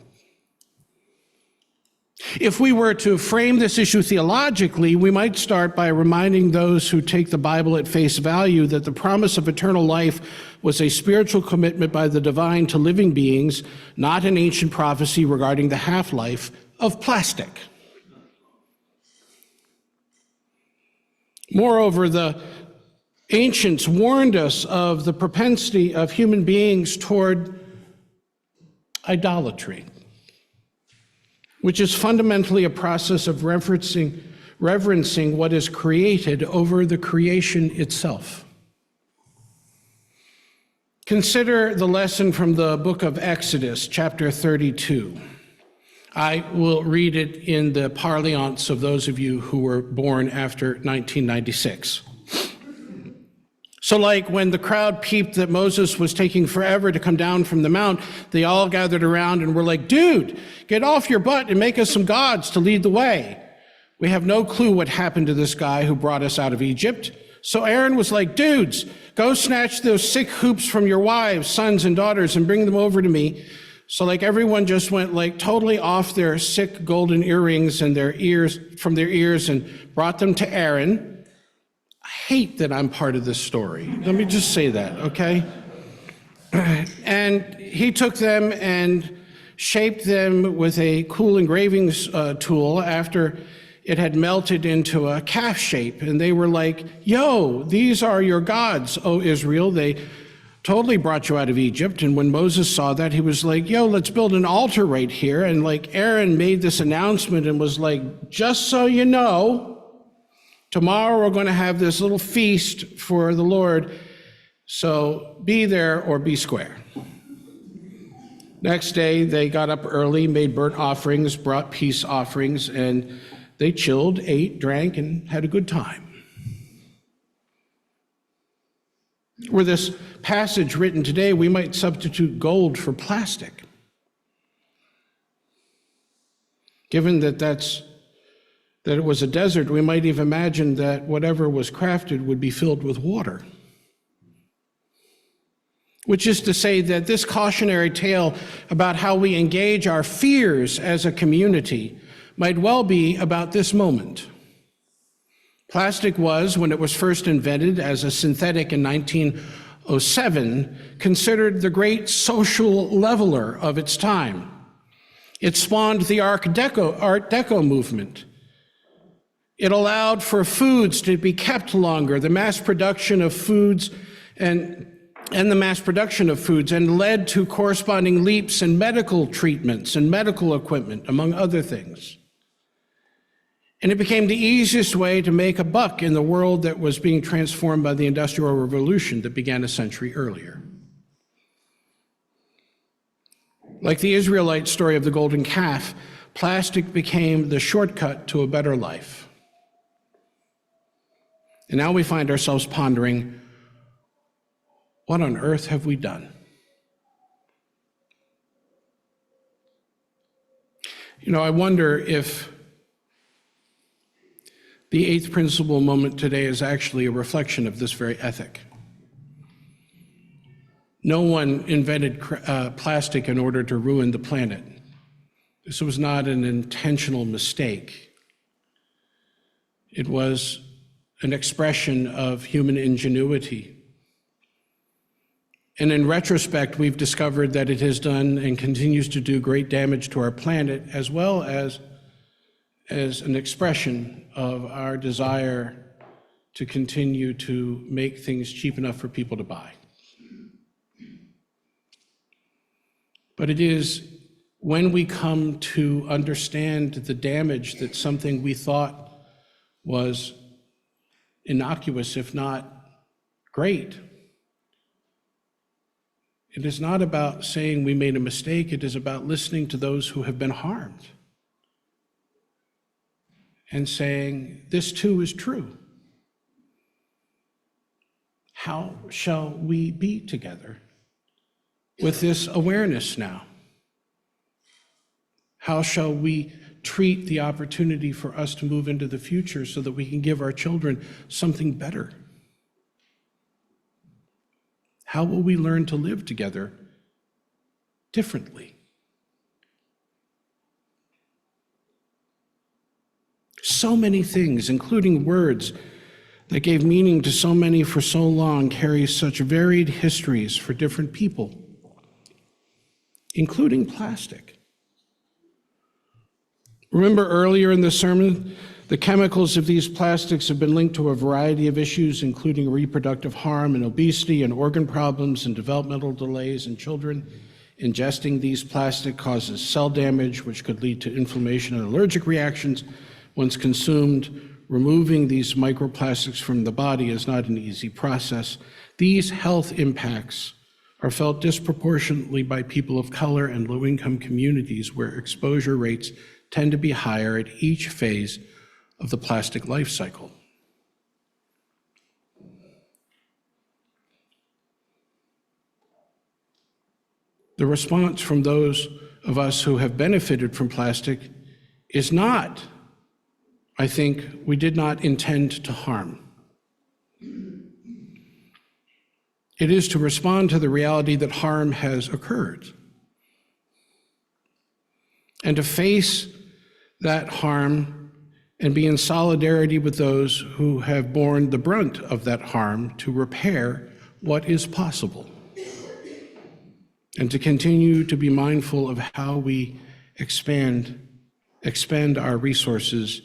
If we were to frame this issue theologically, we might start by reminding those who take the Bible at face value that the promise of eternal life was a spiritual commitment by the divine to living beings, not an ancient prophecy regarding the half-life of plastic. Moreover, the ancients warned us of the propensity of human beings toward idolatry, which is fundamentally a process of reverencing what is created over the creation itself. Consider the lesson from the book of Exodus, chapter 32. I will read it in the parlance of those of you who were born after 1996. So like when the crowd peeped that Moses was taking forever to come down from the mount, they all gathered around and were like, "Dude, get off your butt and make us some gods to lead the way. We have no clue what happened to this guy who brought us out of Egypt." So Aaron was like, "Dudes, go snatch those sick hoops from your wives, sons, and daughters and bring them over to me." So like everyone just went like totally off their sick golden earrings and from their ears and brought them to Aaron. I hate that I'm part of this story. Let me just say that, okay? And he took them and shaped them with a cool engravings tool after it had melted into a calf shape. And they were like, "Yo, these are your gods, O Israel. They totally brought you out of Egypt." And when Moses saw that, he was like, "Yo, let's build an altar right here." And like Aaron made this announcement and was like, "Just so you know, tomorrow we're going to have this little feast for the Lord. So be there or be square." Next day, they got up early, made burnt offerings, brought peace offerings, and they chilled, ate, drank, and had a good time. Were this passage written today, we might substitute gold for plastic. Given that it was a desert, we might even imagine that whatever was crafted would be filled with water. Which is to say that this cautionary tale about how we engage our fears as a community might well be about this moment. Plastic was, when it was first invented as a synthetic in 1907, considered the great social leveler of its time. It spawned the Art Deco movement. It allowed for foods to be kept longer, the mass production of foods and led to corresponding leaps in medical treatments and medical equipment, among other things. And it became the easiest way to make a buck in the world that was being transformed by the Industrial Revolution that began a century earlier. Like the Israelite story of the golden calf, plastic became the shortcut to a better life. And now we find ourselves pondering, what on earth have we done? You know, I wonder if the eighth principle moment today is actually a reflection of this very ethic. No one invented plastic in order to ruin the planet. This was not an intentional mistake. It was an expression of human ingenuity. And in retrospect, we've discovered that it has done and continues to do great damage to our planet, as well as an expression of our desire to continue to make things cheap enough for people to buy. But it is when we come to understand the damage that something we thought was innocuous, if not great. It is not about saying we made a mistake, it is about listening to those who have been harmed and saying, this too is true. How shall we be together with this awareness now? How shall we treat the opportunity for us to move into the future so that we can give our children something better? How will we learn to live together differently? So many things, including words that gave meaning to so many for so long, carry such varied histories for different people, including plastic. Remember earlier in the sermon, the chemicals of these plastics have been linked to a variety of issues, including reproductive harm and obesity and organ problems and developmental delays in children. Ingesting these plastic causes cell damage, which could lead to inflammation and allergic reactions. Once consumed, removing these microplastics from the body is not an easy process. These health impacts are felt disproportionately by people of color and low-income communities where exposure rates tend to be higher at each phase of the plastic life cycle. The response from those of us who have benefited from plastic is not, I think, we did not intend to harm. It is to respond to the reality that harm has occurred and to face that harm and be in solidarity with those who have borne the brunt of that harm to repair what is possible, and to continue to be mindful of how we expend our resources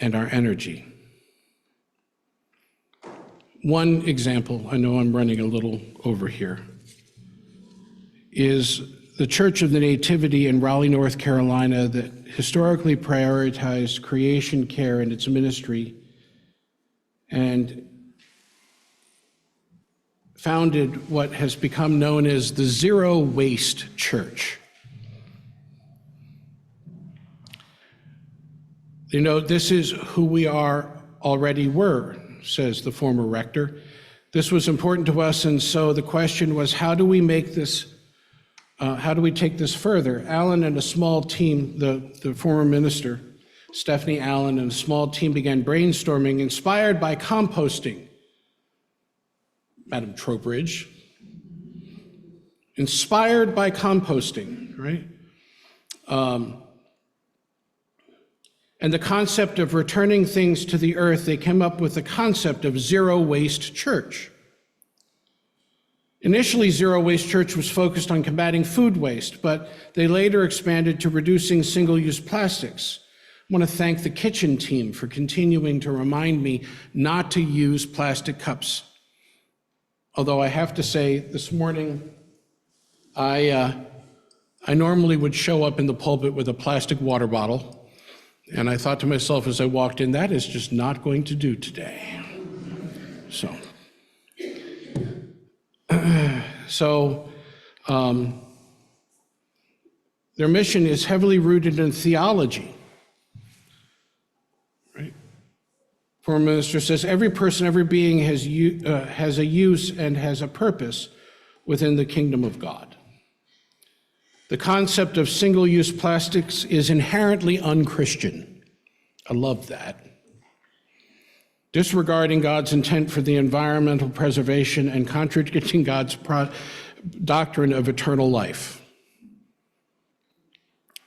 and our energy. One example, I know I'm running a little over here, is the Church of the Nativity in Raleigh, North Carolina, that historically prioritized creation care in its ministry and founded what has become known as the Zero Waste Church. You know, this is who we already were, says the former rector. This was important to us, and so the question was, how do we make this, how do we take this further? Alan and a small team, the former minister, Stephanie Allen, and a small team began brainstorming, inspired by composting. Madam Trowbridge, inspired by composting, right? And the concept of returning things to the earth, they came up with the concept of Zero Waste Church. Initially, Zero Waste Church was focused on combating food waste, but they later expanded to reducing single-use plastics. I want to thank the kitchen team for continuing to remind me not to use plastic cups. Although I have to say, this morning, I normally would show up in the pulpit with a plastic water bottle, and I thought to myself as I walked in, that is just not going to do today. Their mission is heavily rooted in theology. Right? Former minister says, every person, every being has a use and has a purpose within the kingdom of God. The concept of single-use plastics is inherently unchristian. I love that. Disregarding God's intent for the environmental preservation and contradicting God's doctrine of eternal life.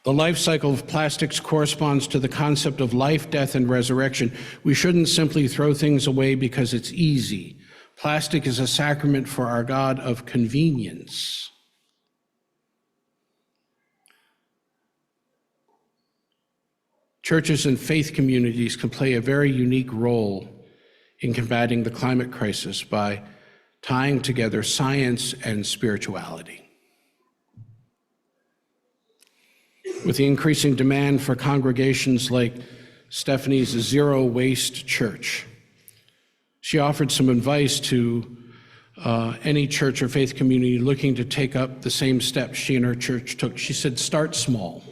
The life cycle of plastics corresponds to the concept of life, death, and resurrection. We shouldn't simply throw things away because it's easy. Plastic is a sacrament for our God of convenience. Churches and faith communities can play a very unique role in combating the climate crisis by tying together science and spirituality. With the increasing demand for congregations like Stephanie's Zero Waste Church, she offered some advice to any church or faith community looking to take up the same steps she and her church took. She said, start small.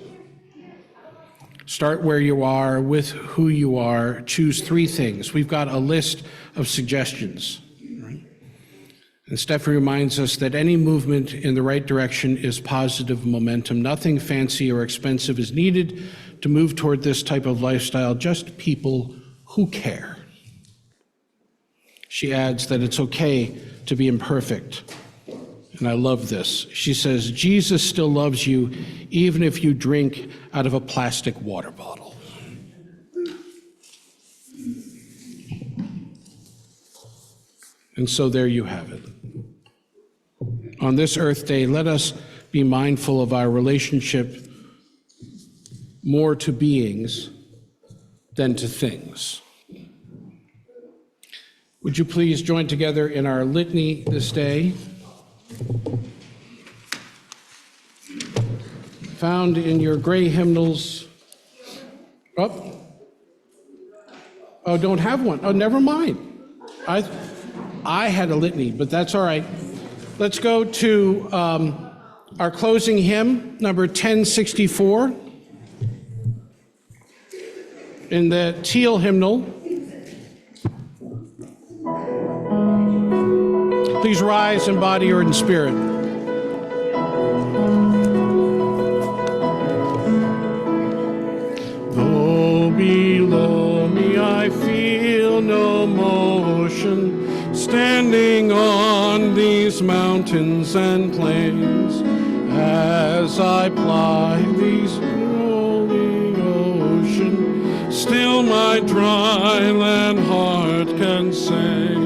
Start where you are, with who you are. Choose 3 things. We've got a list of suggestions. Right? And Stephanie reminds us that any movement in the right direction is positive momentum. Nothing fancy or expensive is needed to move toward this type of lifestyle, just people who care. She adds that it's okay to be imperfect. And I love this. She says, Jesus still loves you even if you drink out of a plastic water bottle. And so there you have it. On this Earth Day, let us be mindful of our relationship more to beings than to things. Would you please join together in our litany this day? Found in your gray hymnals. Oh, don't have one. Oh, never mind. I had a litany, but that's all right. Let's go to our closing hymn, number 1064, in the teal hymnal. Please rise in body or in spirit. Though below me I feel no motion, standing on these mountains and plains, as I ply these rolling ocean, still my dry land heart can say,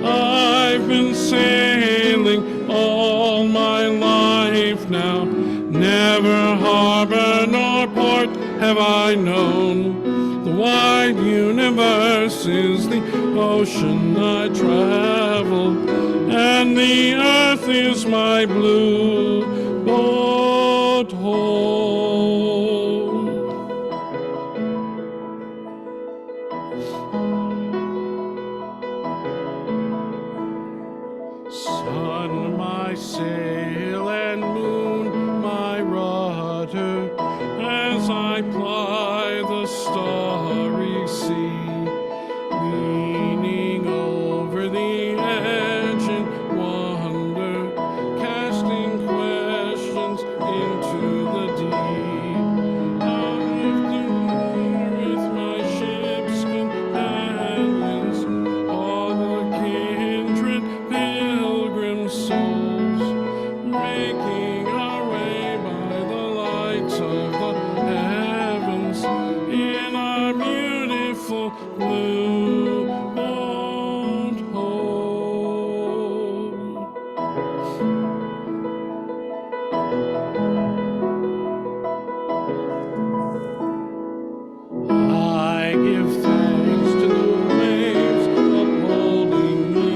I've been sailing all my life now, never harbor nor port have I known. The wide universe is the ocean I travel, and the earth is my blue boat home. Sun, my sail, and moon, my rudder, as I ply the starry sea, leaning over the edge in wonder, casting questions into the deep. I'll lift the moon with my ship's companions, all the kindred pilgrim souls, making our way by the lights of the heavens in our beautiful blue boat home. I give thanks to the waves upholding me,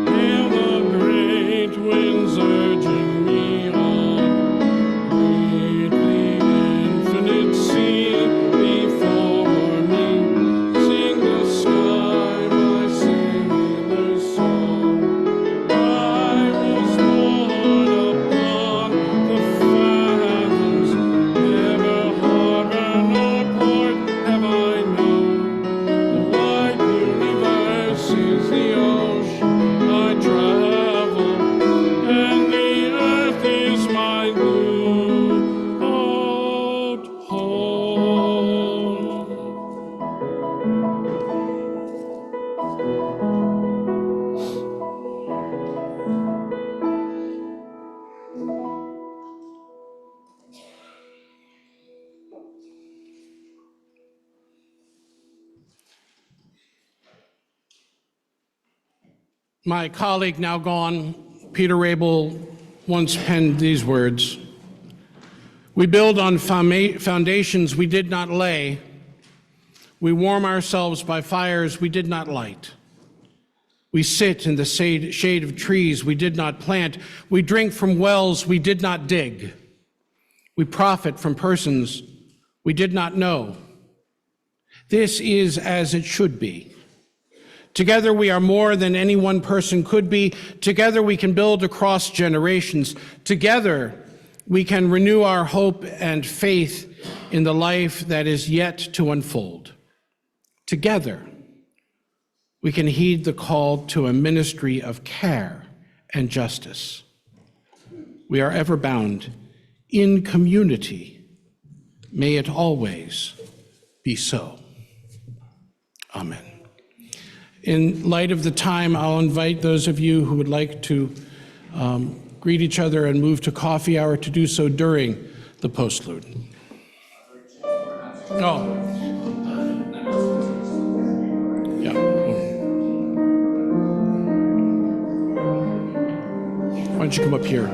hail the great winds urging me on, read the infinite sea before me, sing the sky my sailor's song. I was born upon the fathoms, never harbor nor port have I known. The wide universe is the ocean I travel, and the earth is my blue boat home. My colleague, now gone, Peter Rabel, once penned these words: "We build on foundations we did not lay. We warm ourselves by fires we did not light. We sit in the shade of trees we did not plant. We drink from wells we did not dig. We profit from persons we did not know. This is as it should be. Together we are more than any one person could be. Together we can build across generations. Together we can renew our hope and faith in the life that is yet to unfold. Together we can heed the call to a ministry of care and justice. We are ever bound in community. May it always be so. Amen. In light of the time, I'll invite those of you who would like to greet each other and move to coffee hour to do so during the postlude. Oh. Yeah. Why don't you come up here?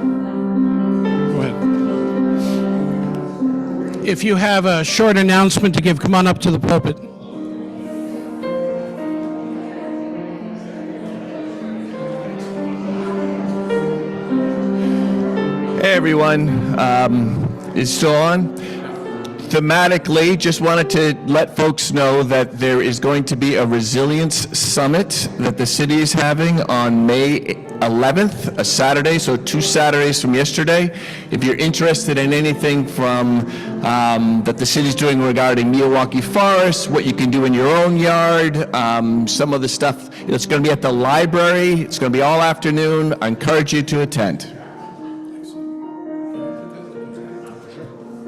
Go ahead. If you have a short announcement to give, come on up to the pulpit. Hey everyone, it's still on. Thematically, just wanted to let folks know that there is going to be a resilience summit that the city is having on May 11th, a Saturday, so 2 Saturdays from yesterday. If you're interested in anything from that the city's doing regarding Milwaukee Forest, what you can do in your own yard, some of the stuff, it's going to be at the library. It's going to be all afternoon. I encourage you to attend.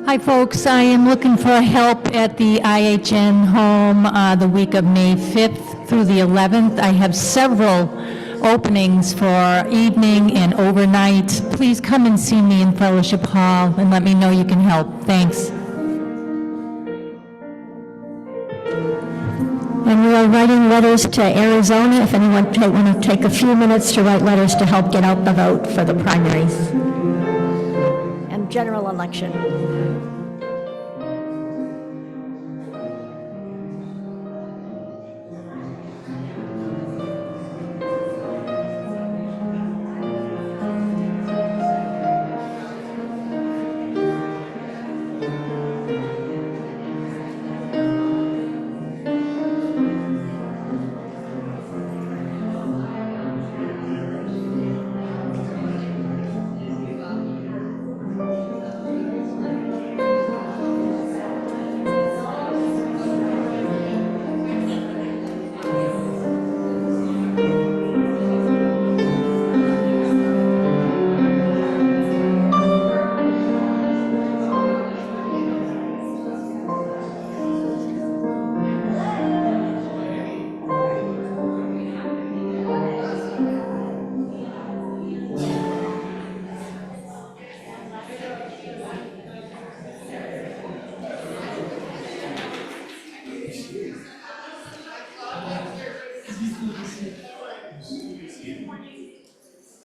Hi, folks. I am looking for help at the IHN home the week of May 5th through the 11th. I have several openings for evening and overnight. Please come and see me in Fellowship Hall and let me know you can help. Thanks. And we are writing letters to Arizona, if anyone want to take a few minutes to write letters to help get out the vote for the primaries and general election.